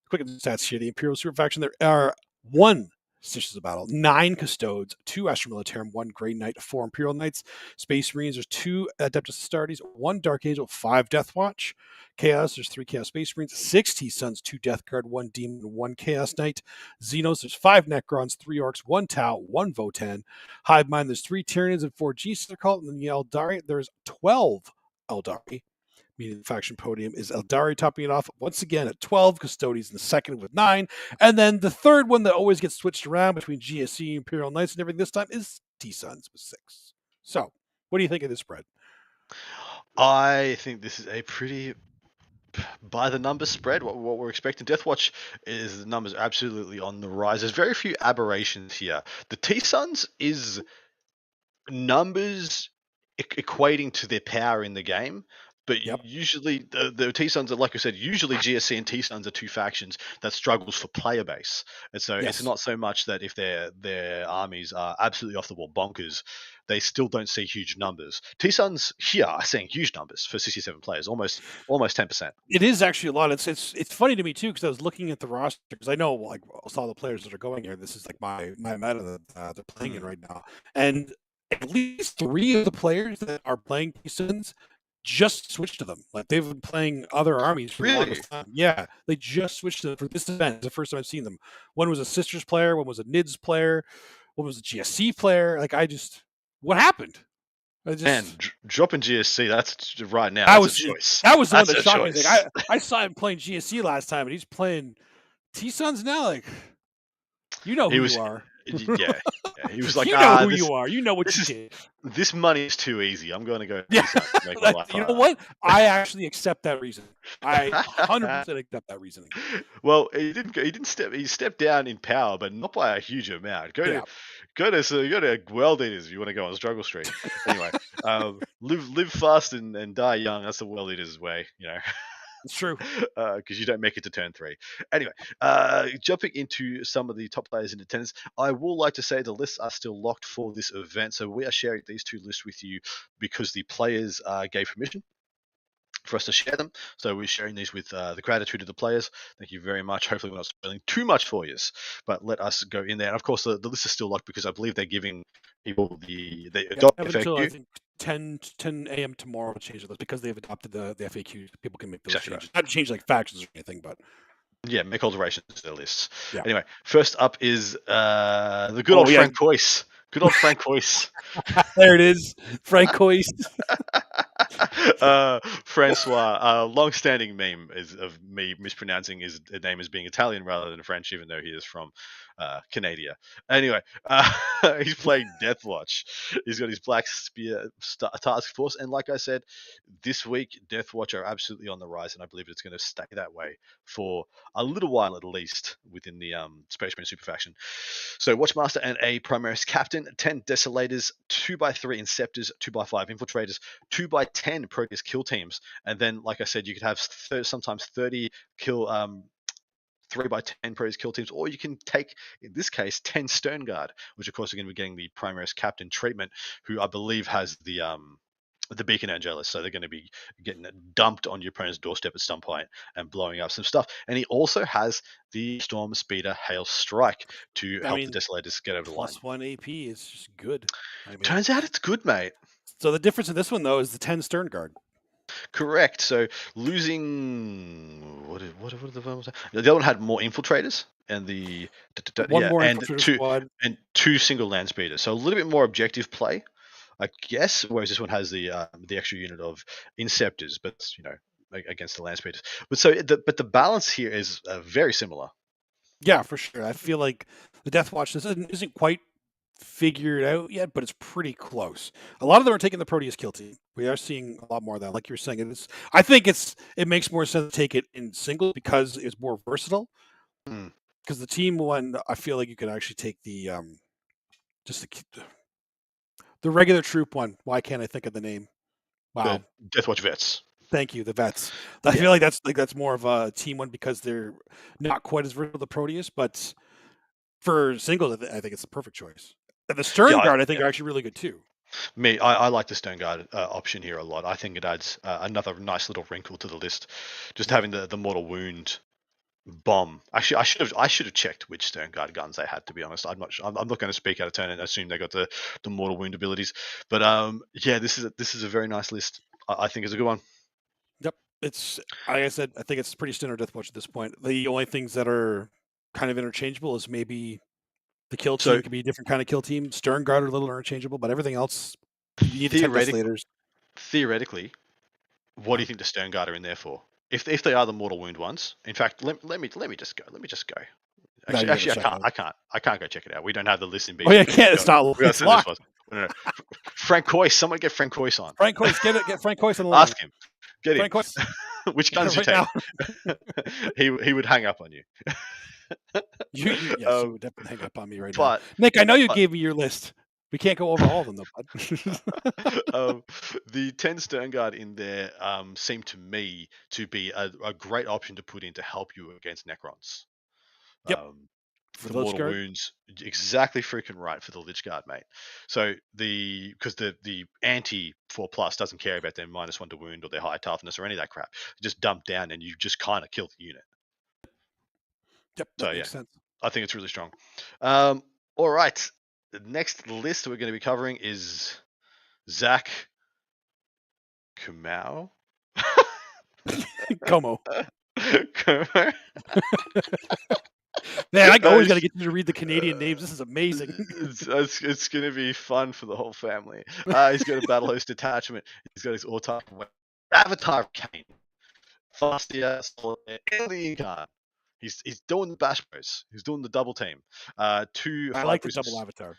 Quick stats here: the Imperial Super Faction. There are 1 Stitches of Battle, 9 Custodes, 2 Astra Militarum, 1 Grey Knight, 4 Imperial Knights, Space Marines. There's 2 Adeptus Astartes, 1 Dark Angel, 5 Death Watch. Chaos, there's 3 Chaos Space Marines, 6 T-Suns, 2 Death Guard, 1 Demon, 1 Chaos Knight. Xenos, there's 5 Necrons, 3 Orcs, 1 Tau, 1 Votan. Hive Mind, there's 3 Tyranids and 4 Gs, they're called. And then the Eldari, there's 12 Eldari. Meaning the faction podium is Eldari topping it off once again at 12, Custodians in the second with 9, and then the third one that always gets switched around between GSC, Imperial Knights, and everything this time is T-Suns with 6. So, what do you think of this spread? I think this is a pretty by the numbers spread. What we're expecting. Deathwatch is the numbers are absolutely on the rise. There's very few aberrations here. The T-Suns is numbers equating to their power in the game. But usually the T-Suns are, like I said, usually GSC and T-Suns are 2 factions that struggles for player base. And so it's not so much that if their armies are absolutely off the wall bonkers, they still don't see huge numbers. T-Suns here are seeing huge numbers for 67 players, almost 10%. It is actually a lot. It's funny to me too because I was looking at the roster because I know like all the players that are going here. This is like my meta that they're playing in right now, and at least 3 of the players that are playing T-Suns just switched to them. Like they've been playing other armies for the longest time. Yeah, they just switched to them for this event. It's the first time I've seen them. One was a Sisters player, one was a NIDS player, one was a GSC player. Like what happened? Dropping GSC, that's right now. That was a choice. That was the one that shocked me. Like, I saw him playing GSC last time, and he's playing T-Suns now. Like, you know who you are. Yeah, he was like, you know who you are. You know what you did. This money is too easy. I'm going to go. Yeah, you know what? I actually accept that reasoning. I 100% accept that reasoning. Well, he didn't step. He stepped down in power, but not by a huge amount. Go to World Eaters if you want to go on struggle street. Anyway, live fast and die young. That's the World Eaters way. It's true. Because you don't make it to turn 3. Anyway, jumping into some of the top players in attendance, I will like to say the lists are still locked for this event. So we are sharing these 2 lists with you because the players gave permission for us to share them. So we're sharing these with the gratitude of the players. Thank you very much. Hopefully we're not spoiling too much for you, but let us go in there. And of course, the list is still locked because I believe they're giving people the Yeah, adopt have until I FAQ. think 10 a.m. tomorrow to change those because they've adopted the FAQs. People can make those Exactly right. changes. Not change like factions or anything, but Yeah, make alterations to their lists. yeah. Anyway, first up is the good Oh old yeah, Frank Coyce. Good old Frank Coyce. there it is. Frank Coyce. Francois, long-standing meme is of me mispronouncing his name as being Italian rather than French, even though he is from Canada. Anyway, he's playing Deathwatch. He's got his Black Spear task force, and like I said, this week Deathwatch are absolutely on the rise, and I believe it's going to stay that way for a little while at least within the Space Marine super faction. So Watchmaster and a Primaris Captain, 10 Desolators, 2x3 Inceptors, 2x5 Infiltrators, 2x10 Proteus kill teams, and then, like I said, you could have sometimes 30 kill 3x10 Proteus kill teams, or you can take, in this case, 10 Stern Guard, which of course are going to be getting the Primaris Captain treatment, who I believe has the Beacon Angelus, so they're going to be getting it dumped on your opponent's doorstep at some point and blowing up some stuff. And he also has the Storm Speeder Hail Strike to help the Desolators get over the line. +1 AP is just good. Turns out it's good, mate. So the difference in this one though is the 10 Stern Guard. Correct. So losing what are the ones? The other one had more infiltrators and More and infiltrator squad and 2 single land speeders. So a little bit more objective play, I guess. Whereas this one has the extra unit of Inceptors, but against the land speeders. But the balance here is very similar. Yeah, for sure. I feel like the Deathwatch isn't quite figured out yet, but it's pretty close. A lot of them are taking the Proteus kill team. We are seeing a lot more of that, like you were saying. I think it makes more sense to take it in single because it's more versatile. Because the team one, I feel like you could actually take the just the regular troop one. Why can't I think of the name? Wow. The Deathwatch Vets. Thank you, the vets. I feel like that's more of a team one because they're not quite as versatile the Proteus, but for singles, I think it's the perfect choice. And the Stern Guard, I think, are actually really good too. I like the Stern Guard option here a lot. I think it adds another nice little wrinkle to the list. Just having the mortal wound bomb. Actually, I should have checked which Stern Guard guns they had. To be honest, I'm not sure. I'm not going to speak out of turn and assume they got the mortal wound abilities. But yeah, this is a very nice list. I think it's a good one. Yep, it's like I said. I think it's pretty standard Deathwatch at this point. The only things that are kind of interchangeable is maybe the kill team could be a different kind of kill team. Stern Guard are a little interchangeable, but everything else, you need the 10 Desolators. Theoretically, what do you think the Stern Guard are in there for? If they are the mortal wound ones, in fact, let me just go. Let me just go. Actually, I can't go check it out. We don't have the list in BG. Oh yeah, I can't. It's not. It's locked. No. Frank Coyce. Someone get Frank Coyce on. Frank Coyce, get Frank Coyce on the line. Ask him. Get him. Frank Coyce. Which guns you take? he would hang up on you. Yes, he would definitely hang up on me right now. Nick, I know you gave me your list. We can't go over all of them, though, bud. The 10 Stern Guard in there seem to me to be a great option to put in to help you against Necrons. Yep. For the mortal wounds, exactly freaking right for the Lich Guard, mate. So because the anti 4+ doesn't care about their -1 to wound or their high toughness or any of that crap. You just dump down and you just kind of kill the unit. Yep. That makes sense. I think it's really strong. All right. The next list we're going to be covering is Zach Kamau. Como. Man, I always got to get you to read the Canadian names. This is amazing. It's going to be fun for the whole family. He's got a battle host detachment. He's got his all-time Avatar Kane. Fastia, and the Incarn. He's doing the bash bros. He's doing the double team. I like the double avatar.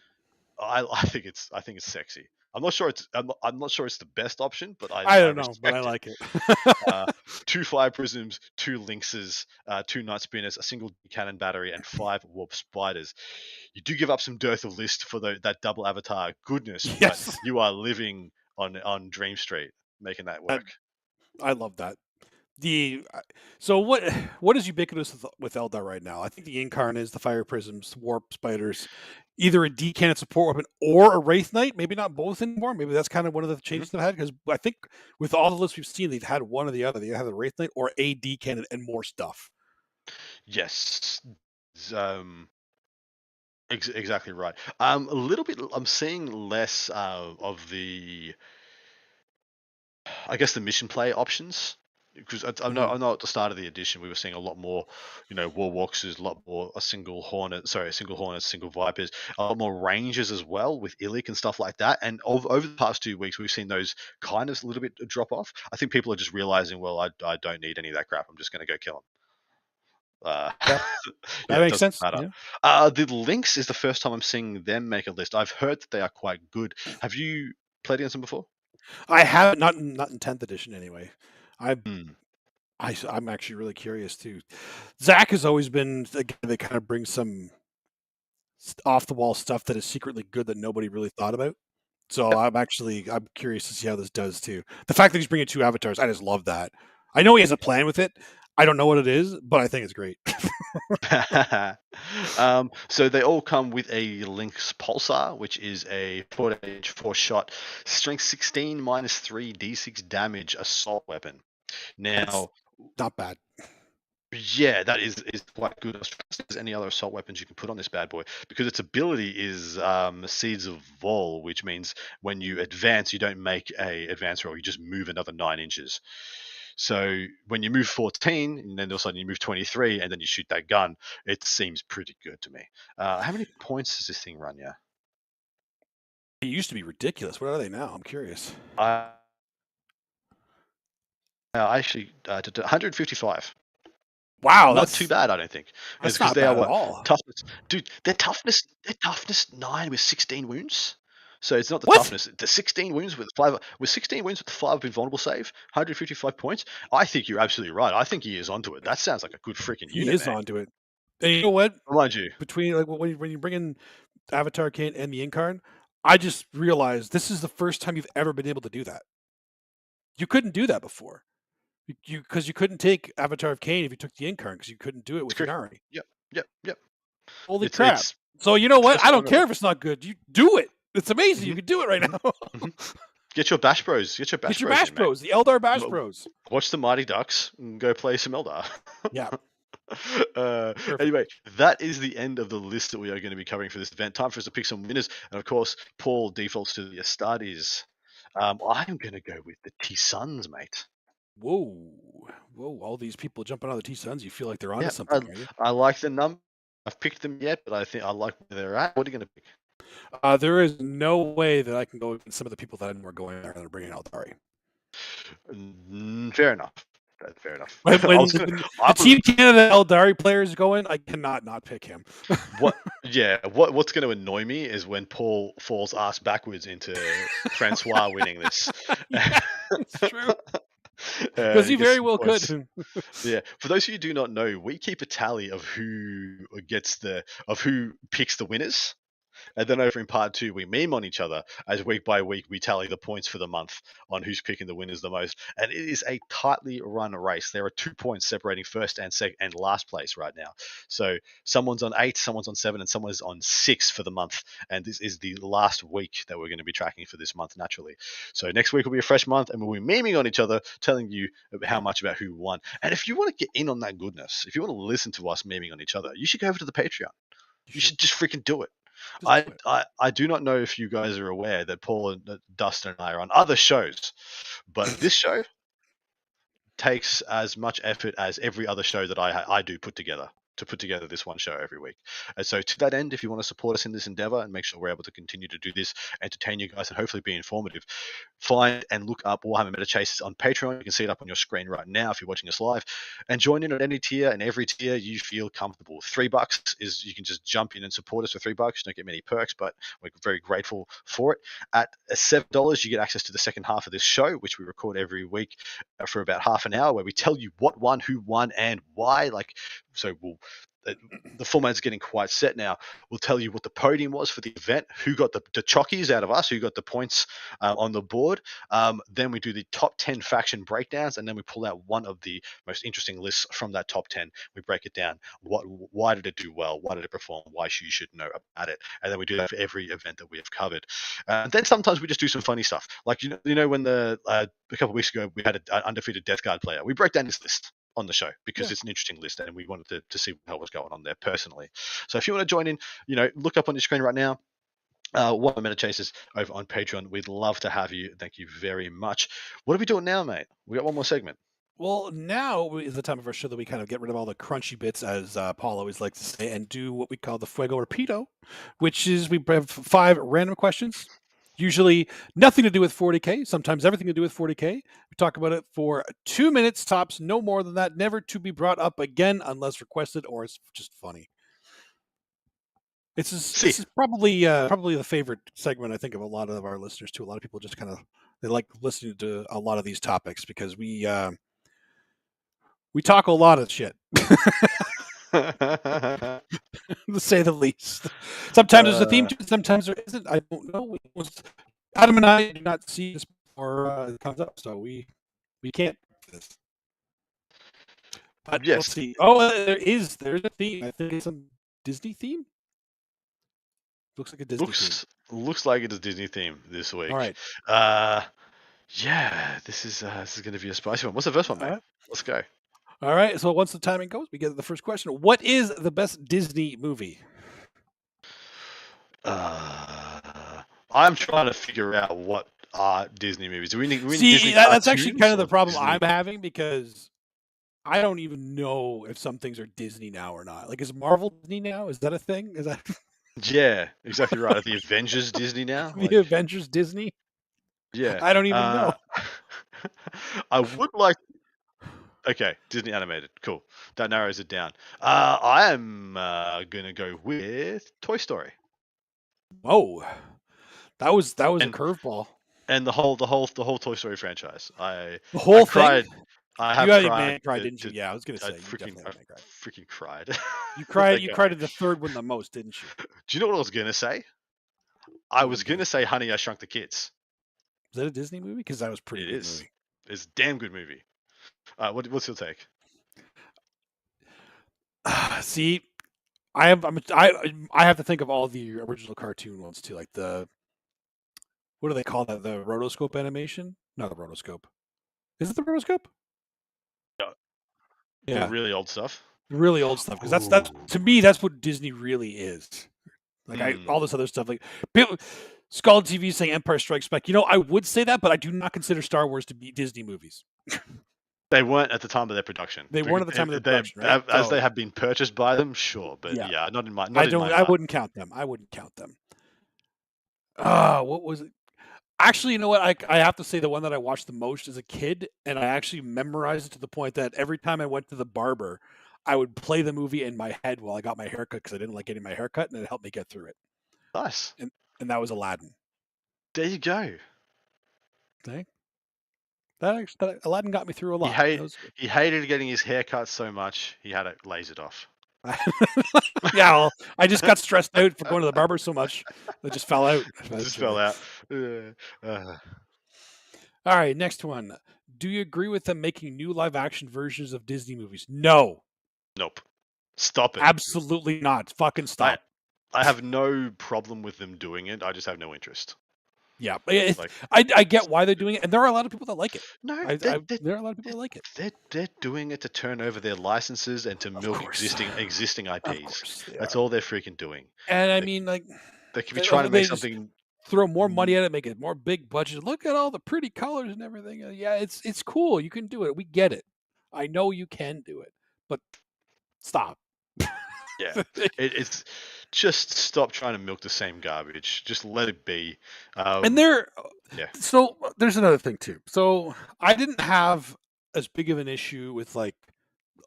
I think it's sexy. I'm not sure it's the best option, but I don't know, but I like it. 2 Fire Prisms, 2 Lynxes, 2 Night Spinners, a single cannon battery, and 5 Warp Spiders. You do give up some dearth of list for that double avatar. Goodness, yes. But you are living on Dream Street, making that work. I love that. The so what is ubiquitous with Eldar right now? I think the Incarnates, the Fire Prisms, Warp Spiders, either a D-cannon support weapon or a Wraith Knight. Maybe not both anymore. Maybe that's kind of one of the Mhm. changes they've had because I think with all the lists we've seen, they've had one or the other. They have the Wraith Knight or a D-cannon and more stuff. Yes. Um, exactly right. A little bit. I'm seeing less of the, I guess, the mission play options. Because Mhm. I know at the start of the edition we were seeing a lot more, war walks, a lot more a single hornet, single vipers, a lot more rangers as well with Illic and stuff like that. And over the past 2 weeks, we've seen those kind of a little bit drop off. I think people are just realizing, well, I don't need any of that crap. I'm just going to go kill them. Yep, Yeah, that it makes doesn't sense. matter. Yeah, The Lynx is the first time I'm seeing them make a list. I've heard that they are quite good. Have you played against them before? I haven't not in 10th edition anyway. I Hmm. I'm actually really curious too. Zach has always been the guy that kind of brings some off the wall stuff that is secretly good that nobody really thought about. So Yep. I'm curious to see how this does too. The fact that he's bringing two avatars, I just love that. I know he has a plan with it. I don't know what it is, but I think it's great. So they all come with a Lynx Pulsar, which is a 4-damage, 4-shot, strength 16 minus 3 d6 damage assault weapon. That's Now, not bad. yeah, that is quite good. I was trying to see if there's any other assault weapons you can put on this bad boy because its ability is Seeds of Vol, which means when you advance, you don't make a advance roll, you just move another 9 inches. So when you move 14, and then all of a sudden you move 23, and then you shoot that gun, it seems pretty good to me. How many points does this thing run? Yeah, It used to be ridiculous. What are they now? I'm curious. I I actually did 155. Wow, Not too bad, I don't think. It's that's because not they are bad at what? all. Toughness. Dude, they're toughness 9 with 16 wounds. So it's not the What? toughness. The 16 wounds with 16 wounds with the 5 invulnerable save, 155 points. I think you're absolutely right. I think he is onto it. That sounds like a good freaking He unit, is man. onto it. And you know what? Mind you. Between like when you bring in Avatar Kane and the Incarn, I just realized this is the first time you've ever been able to do that. You couldn't do that before. Because you couldn't take Avatar of Kane if you took the Incarn because you couldn't do it It's with correct. Inari. Yep. Yep. Yep. Holy It's crap! it's So you know what? first I time I don't care remember. if it's not good. You do it. It's amazing. You Hmm. can do it right Hmm. now. Hmm. Get your Bash Bros. Get your Get Bash your Bros Bash in, man. Bros, the Eldar Bash W- Bros. Watch the Mighty Ducks and go play some Eldar. Yeah, uh, perfect. anyway, that is the end of the list that we are going to be covering for this event. Time for us to pick some winners. And of course, Paul defaults to the Astartes. I'm going to go with the T Suns, mate. Whoa, whoa! All these people jumping on the T Suns. You feel like they're onto Yeah, something, are you? I like the number. I've picked them yet, but I think I like where they're at. What are you going to pick? There is no way that I can go against some of the people that I know are going there and are bringing Eldari. Fair enough. That's fair enough. When I was when, gonna. when I the was Team Canada Eldari players go in, I cannot not pick him. what? Yeah. What's going to annoy me is when Paul falls ass backwards into Francois winning this. Yeah, it's true because He he gets very some well points. could. Yeah. For those of you who do not know, we keep a tally of who picks the winners. And then over in part 2, we meme on each other as week by week we tally the points for the month on who's picking the winners the most. And it is a tightly run race. There are 2 points separating first and last place right now. So someone's on 8, someone's on 7, and someone's on 6 for the month. And this is the last week that we're going to be tracking for this month naturally. So next week will be a fresh month, and we'll be memeing on each other, telling you how much about who won. And if you want to get in on that goodness, if you want to listen to us memeing on each other, you should go over to the Patreon. You You should should just freaking do it. just I, do it. I do not know if you guys are aware that Paul and Dustin and I are on other shows, but this show takes as much effort as every other show that I do put together to put together this one show every week. And so to that end, if you want to support us in this endeavor and make sure we're able to continue to do this, entertain you guys, and hopefully be informative, find and look up Warhammer Meta Chasers on Patreon. You can see it up on your screen right now if you're watching us live, and join in at any tier and every tier you feel comfortable. $3 is you can just jump in and support us for $3. You don't get many perks, but we're very grateful for it. At $7, you get access to the second half of this show, which we record every week for about half an hour, where we tell you what won, who won, and why. So we'll the format's getting quite set now. We'll tell you what the podium was for the event, who got the chockies out of us, who got the points on the board. Then we do the top 10 faction breakdowns, and then we pull out one of the most interesting lists from that top 10. We break it down. Why did it do well? Why did it perform? Why you should know about it? And then we do that for every event that we have covered. And then sometimes we just do some funny stuff. Like, when a couple of weeks ago we had an undefeated Death Guard player. We broke down his list on the show because it's an interesting list and we wanted to see what was going on there personally. So if you want to join in, look up on your screen right now. Warhammer Meta Chasers over on Patreon. We'd love to have you. Thank you very much. What are we doing now, mate? We got one more segment. Well, now is the time of our show that we kind of get rid of all the crunchy bits, as Paul always likes to say, and do what we call the Fuego Rapido, which is we have 5 random questions, usually nothing to do with 40K, sometimes everything to do with 40K. We talk about it for 2 minutes tops, no more than that, never to be brought up again unless requested or it's just funny. This is probably the favorite segment, I think, of a lot of our listeners too. A lot of people just kind of they like listening to a lot of these topics because we talk a lot of shit, to say the least. Sometimes there's a theme to it, sometimes there isn't. I don't know. Adam and I do not see this before it comes up, so we can't do this. But let's see. Oh, there's a theme. I think it's a Disney theme. Looks like a Disney theme. Looks like it's a Disney theme this week. All right. Yeah, this is going to be a spicy one. What's the first one, mate? Let's go. All right. So once the timing goes, we get the first question. What is the best Disney movie? I'm trying to figure out what are Disney movies. Do we need Disney that's actually kind of the problem I'm having because I don't even know if some things are Disney now or not. Like, is Marvel Disney now? Is that a thing? Is that? Yeah, exactly right. Are the Avengers Disney now? The Avengers Disney? Yeah. I don't even know. I would like. Okay, Disney animated. Cool. That narrows it down. I am gonna go with Toy Story. Whoa, that was a curveball. And the whole Toy Story franchise. The whole thing. I have cried, didn't you? Yeah, I was gonna say I freaking cried. You cried. You cried at the third one the most, didn't you? Do you know what I was gonna say? I was gonna say Honey, I Shrunk the Kids. Is that a Disney movie? Because that was pretty good movie. It's a damn good movie. What's your take? See, I have to think of all the original cartoon ones too, like what do they call that? The rotoscope animation? Not the rotoscope. Is it the rotoscope? Yeah. The really old stuff. Really old stuff, because that's to me that's what Disney really is. Like all this other stuff, like people, Skull TV saying Empire Strikes Back. I would say that, but I do not consider Star Wars to be Disney movies. They weren't at the time of their production. They weren't at the time of their production, right? As they have been purchased by them, sure, but yeah not in my. I wouldn't count them. What was it? Actually, you know what? I have to say the one that I watched the most as a kid, and I actually memorized it to the point that every time I went to the barber, I would play the movie in my head while I got my haircut because I didn't like getting my haircut, and it helped me get through it. Nice. And that was Aladdin. There you go. Okay. That Aladdin got me through a lot. He hated getting his haircut so much, he had it lasered off. Yeah, well, I just got stressed out for going to the barber so much. It just fell out. All right, next one. Do you agree with them making new live-action versions of Disney movies? No. Nope. Stop it. Absolutely not. Fucking stop. I have no problem with them doing it. I just have no interest. Yeah, I get why they're doing it, and there are a lot of people that like it. No, there are a lot of people that like it. They're doing it to turn over their licenses and to milk existing IPs. That's all they're freaking doing. And I mean, like, they could be trying to make something. Throw more money at it, make it more big budget. Look at all the pretty colors and everything. Yeah, it's cool. You can do it. We get it. I know you can do it, but stop. Yeah, it's just stop trying to milk the same garbage. Just let it be. So there's another thing too. So I didn't have as big of an issue with like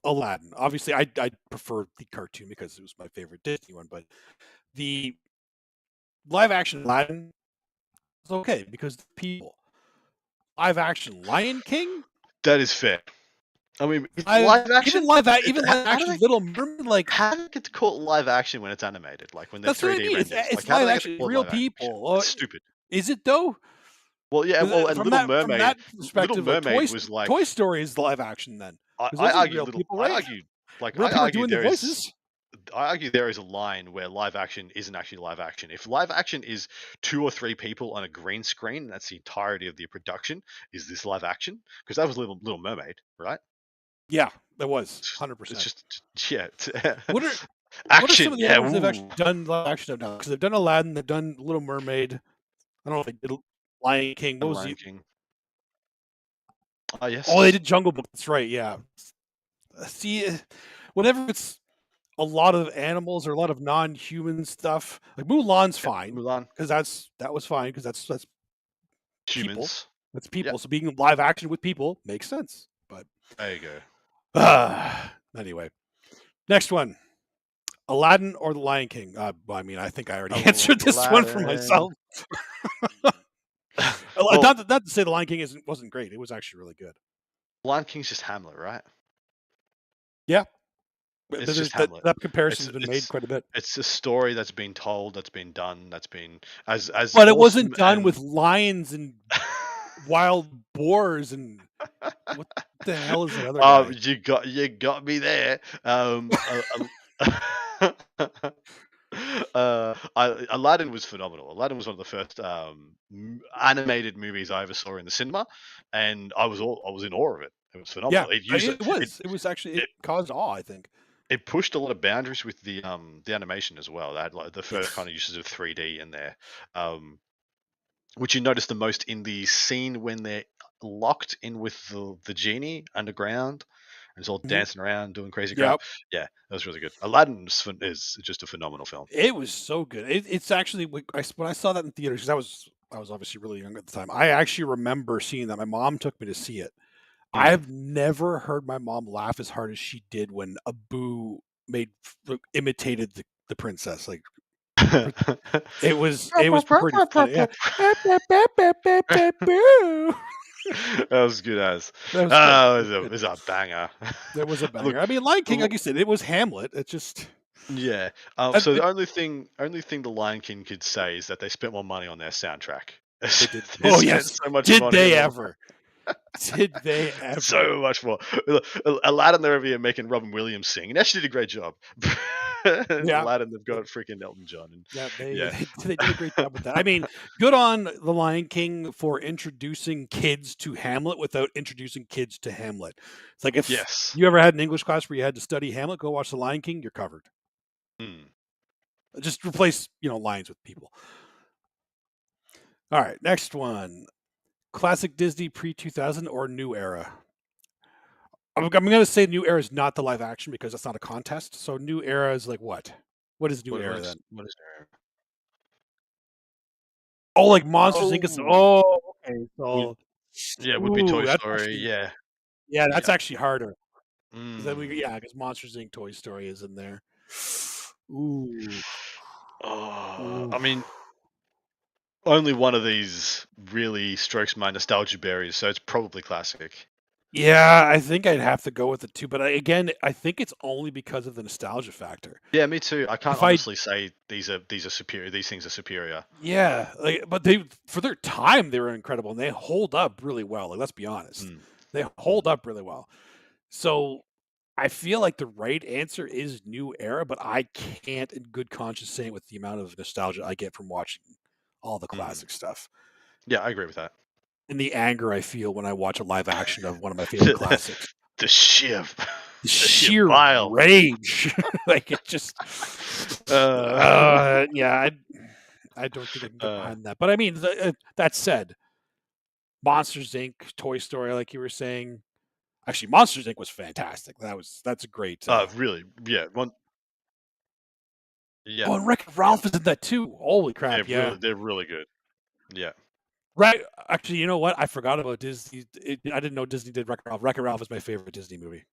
Aladdin. Obviously, I prefer the cartoon because it was my favorite Disney one. But the live action Aladdin is okay because the people. Live action Lion King. That is fair. I mean, it's live action. Even live action Little Mermaid, like How do they get to call it live action when it's animated? Like when they're that's what I 3D mean. renders. It's Like how do live they get to action, call it real live action? people. Or It's stupid. is it though? Well, yeah. 'Cause, Well, and from that Little perspective, Mermaid was like. Toy Story is live action then, because I those are argue real little. people, I right? argue like Real I people are argue doing the there is. voices. I argue there is a line where live action isn't actually live action. If live action is 2 or 3 people on a green screen, and that's the entirety of the production, is this live action? Because that was Little Mermaid, right? Yeah, that was It's 100%. just yeah. What are some Action, of the yeah. other ones they've Ooh. actually done live action of now? Because they've done Aladdin, they've done Little Mermaid. I don't know if they did Lion King. What And was Lion the? King. Oh Oh, they yes. did Jungle Book. That's right. Yeah. See, whenever it's a lot of animals or a lot of non-human stuff, like Mulan's Yep. fine Mulan. because that was fine because that's people. Humans. That's Yep. people. So being live action with people makes sense. But There you go. anyway, next one. Aladdin or the Lion King? Well, I mean, I think I already answered this one for Aladdin. myself. Well, Not to say the Lion King wasn't great. It was actually really good. Lion King's just Hamlet, right? Yeah, It's just that Hamlet. comparison's been made quite a bit. It's a story that's been told, that's been done, that's been as But it awesome wasn't done and with lions and wild boars and what the hell is that other oh, guy? you got me there. Aladdin was phenomenal. Aladdin was one of the first animated movies I ever saw in the cinema, and I was in awe of it. It was Yeah, phenomenal. it was actually it caused awe, I think. It pushed a lot of boundaries with the animation as well. They had like the first kind Yes. of uses of 3D in there, which you notice the most in the scene when they're locked in with the genie underground and it's all Mhm. dancing around doing crazy crap. Yep. Yeah, that was really good. Aladdin is just a phenomenal film. It was so good. It's actually when I saw that in theaters because I was obviously really young at the time. I actually remember seeing that. My mom took me to see it. Mm. I've never heard my mom laugh as hard as she did when Abu imitated the princess. Like it was pretty funny. Yeah. That was good as. That was good. Oh, It was it good. was a banger. That was a Look, banger. I mean, Lion King, l- like you said, it was Hamlet. It just yeah. uh, So the it, only thing the Lion King could say is that they spent more money on their soundtrack. they did. They Oh spent yes, so much did money they on ever? Did they ever? so much more. Aladdin, they're over here making Robin Williams sing, and actually did a great job. Yeah. Aladdin, they've got freaking Elton John, and Yeah, yeah, they did a great job with that. I mean, good on The Lion King for introducing kids to Hamlet without introducing kids to Hamlet. It's like if yes. you ever had an English class where you had to study Hamlet, go watch The Lion King, you're covered. Mm. Just replace, lions with people. All right, next one. Classic Disney pre-2000 or new era? I'm going to say new era is not the live action because that's not a contest. So new era is like what? What is new era then? What is there? Oh, like Monsters Inc. Oh, Oh, okay. would, So, yeah, would be ooh, Toy that's Story. actually Yeah, that's yeah. actually harder. Mm. Because Monsters Inc. Toy Story is in there. Ooh, I ooh. mean, only one of these really strokes my nostalgia berries, so it's probably classic. Yeah, I think I'd have to go with it too. But again, I think it's only because of the nostalgia factor. Yeah, me too. I can't If I, honestly say these are superior. These things are superior. yeah, like, but they for their time they were incredible and they hold up really well. Like, let's be honest, Mm. they hold up really well. So I feel like the right answer is new era, but I can't, in good conscience, say it with the amount of nostalgia I get from watching all the Mm. classic stuff. Yeah, I agree with that. And the anger I feel when I watch a live action of one of my favorite classics. The sheer, The the sheer sheer bile. rage. Like it just Uh, yeah, I don't think I can get uh, behind that. But I mean, that said, Monsters Inc., Toy Story, like you were saying. Actually, Monsters Inc. was fantastic. That's a great. really, yeah, one, yeah, Oh, and Wreck-It yeah. Ralph is in that too. Holy crap! Yeah, They're really good. Yeah. right. Actually, you know what? I forgot about Disney. I didn't know Disney did Wreck-It Ralph. Wreck-It Ralph is my favorite Disney movie.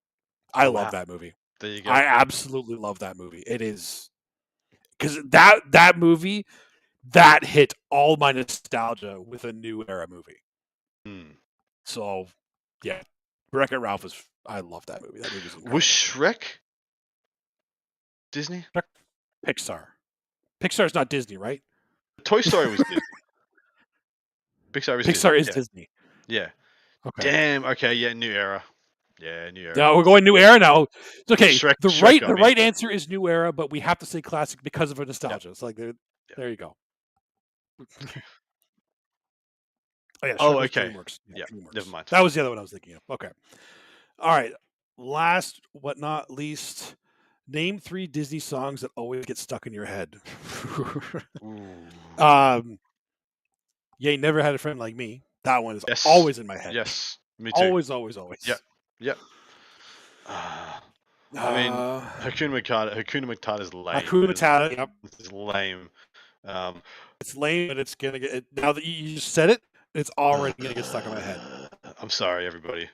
I Oh love wow. that movie. There you go. I absolutely love that movie. It is because that movie that hit all my nostalgia with a new era movie. Mm. So, yeah. Wreck-It Ralph was. I love that movie. That movie's incredible. Was Shrek Disney? Pixar. Pixar's not Disney, right? Toy Story was Disney. Pixar is Pixar Disney. is Disney. Yeah. Okay. Damn. Okay. Yeah. New era. Yeah. New era. No, we're going new era now. It's okay. Shrek the got me. right answer is new era, but we have to say classic because of our nostalgia. It's like there you go. Oh yeah. Shrek was okay. DreamWorks. Yeah. DreamWorks. Never mind. That was the other one I was thinking of. Okay. All right. Last but not least, name 3 Disney songs that always get stuck in your head. You Ain't Never Had a Friend Like Me. That one is always in my head. Yes. Me too. Always. Yep. I mean, Hakuna Matata is lame. Hakuna Matata. Yep. It's lame. It's lame, but it's gonna get. Now that you just said it, it's already gonna get stuck in my head. I'm sorry, everybody.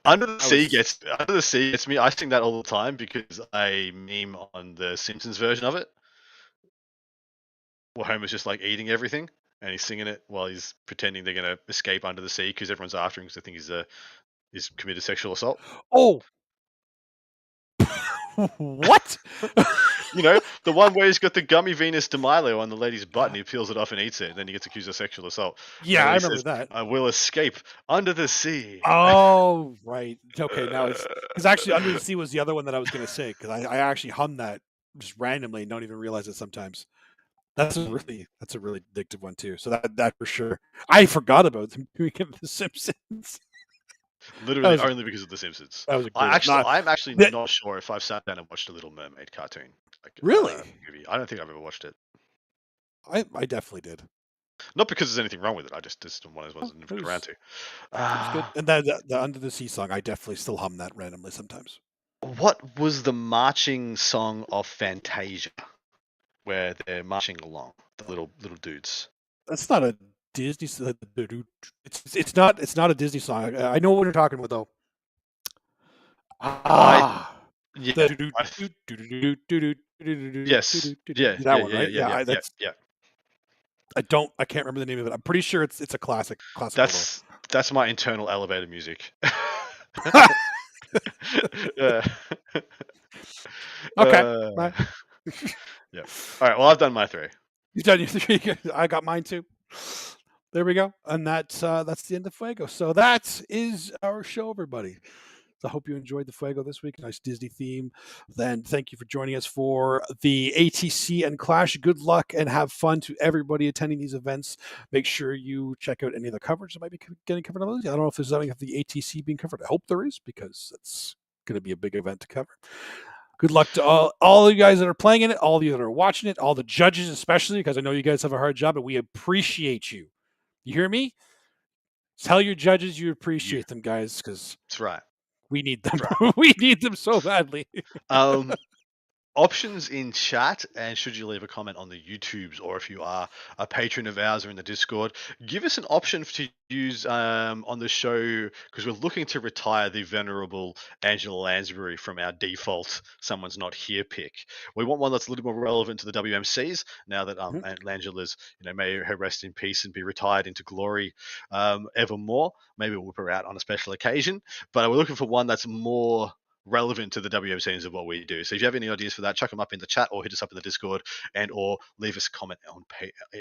Under the Sea gets me. I sing that all the time because I meme on the Simpsons version of it, where Homer's just like eating everything and he's singing it while he's pretending they're gonna escape under the sea because everyone's after him because they think he's committed sexual assault. Oh. What? You know, the one where he's got the gummy Venus de Milo on the lady's butt and he peels it off and eats it, and then he gets accused of sexual assault. Yeah, I remember that. I will escape under the sea. Oh, right. Okay, now it's because actually Under the Sea was the other one that I was going to say because I actually hum that just randomly and don't even realize it sometimes. That's a really addictive one too. So that for sure. I forgot about them doing it in The Simpsons. Literally only because of The Simpsons. That was I'm actually not sure if I've sat down and watched a Little Mermaid cartoon. Really? Movie. I don't think I've ever watched it. I definitely did. Not because there's anything wrong with it. I just one of those ones I've never got around to. It was good. And the Under the Sea song, I definitely still hum that randomly sometimes. What was the marching song of Fantasia, where they're marching along, the little dudes? That's not a Disney. It's not a Disney song. I know what you're talking about though. Yeah. Yes. That one, right? Yeah. I can't remember the name of it. I'm pretty sure it's a classic. That's my internal elevator music. Okay. Yeah. All right. Well, I've done my 3. You've done your 3. I got mine too. There we go. And that's the end of Fuego. So that is our show, everybody. So I hope you enjoyed the Fuego this week. Nice Disney theme. Then thank you for joining us for the ATC and Clash. Good luck and have fun to everybody attending these events. Make sure you check out any of the coverage that might be getting covered on those. I don't know if there's something of the ATC being covered. I hope there is because it's going to be a big event to cover. Good luck to all of you guys that are playing in it, all of you that are watching it, all the judges especially, because I know you guys have a hard job, and we appreciate you. You hear me? Tell your judges you appreciate them, guys, because that's right. We need them. Right. We need them so badly. Options in chat, and should you leave a comment on the YouTubes, or if you are a patron of ours or in the Discord, give us an option to use on the show, because we're looking to retire the venerable Angela Lansbury from our default someone's not here pick. We want one that's a little more relevant to the WMCs now that Angela's, may her rest in peace and be retired into glory evermore. Maybe we'll whip her out on a special occasion, but we're looking for one that's more relevant to the WMCs of what we do. So if you have any ideas for that, chuck them up in the chat or hit us up in the Discord or leave us a comment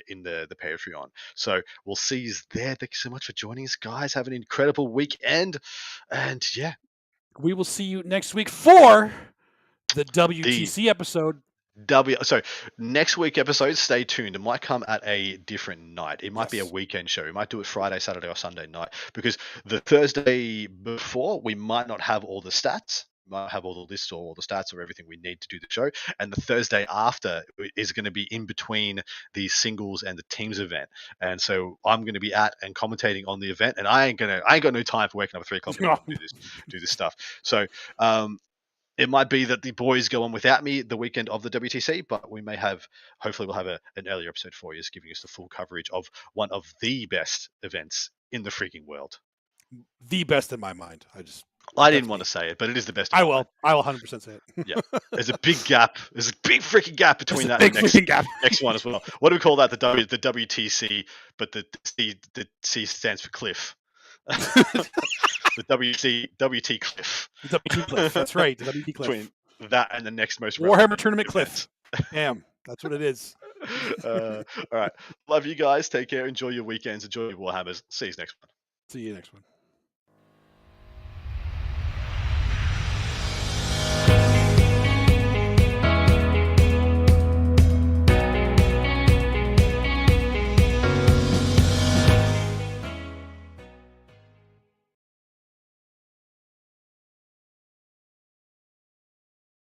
in the Patreon. So we'll see you there. Thank you so much for joining us, guys. Have an incredible weekend. And yeah. We will see you next week for the WTC episode. So next week episode, stay tuned. It might come at a different night. It might be a weekend show. We might do it Friday, Saturday, or Sunday night, because the Thursday before we might not have all the stats. We might have all the lists or all the stats or everything we need to do the show. And the Thursday after is going to be in between the singles and the teams event. And so I'm going to be at and commentating on the event, and I ain't got no time for waking up at 3 o'clock to do this stuff. So it might be that the boys go on without me the weekend of the WTC, but we may hopefully we'll have an earlier episode for you, giving us the full coverage of one of the best events in the freaking world. The best in my mind. I didn't want to say it, but it is the best. I will 100% say it. Yeah. There's a big gap. There's a big freaking gap between that and the next one as well. What do we call that? The WTC, but the C stands for Cliff. The WT cliff. The WT cliff. That's right. The WT cliff. Between that and the next most Warhammer relevant tournament event. cliff. Damn, that's what it is. All right. Love you guys. Take care. Enjoy your weekends. Enjoy your Warhammers. See you next one. See you next one.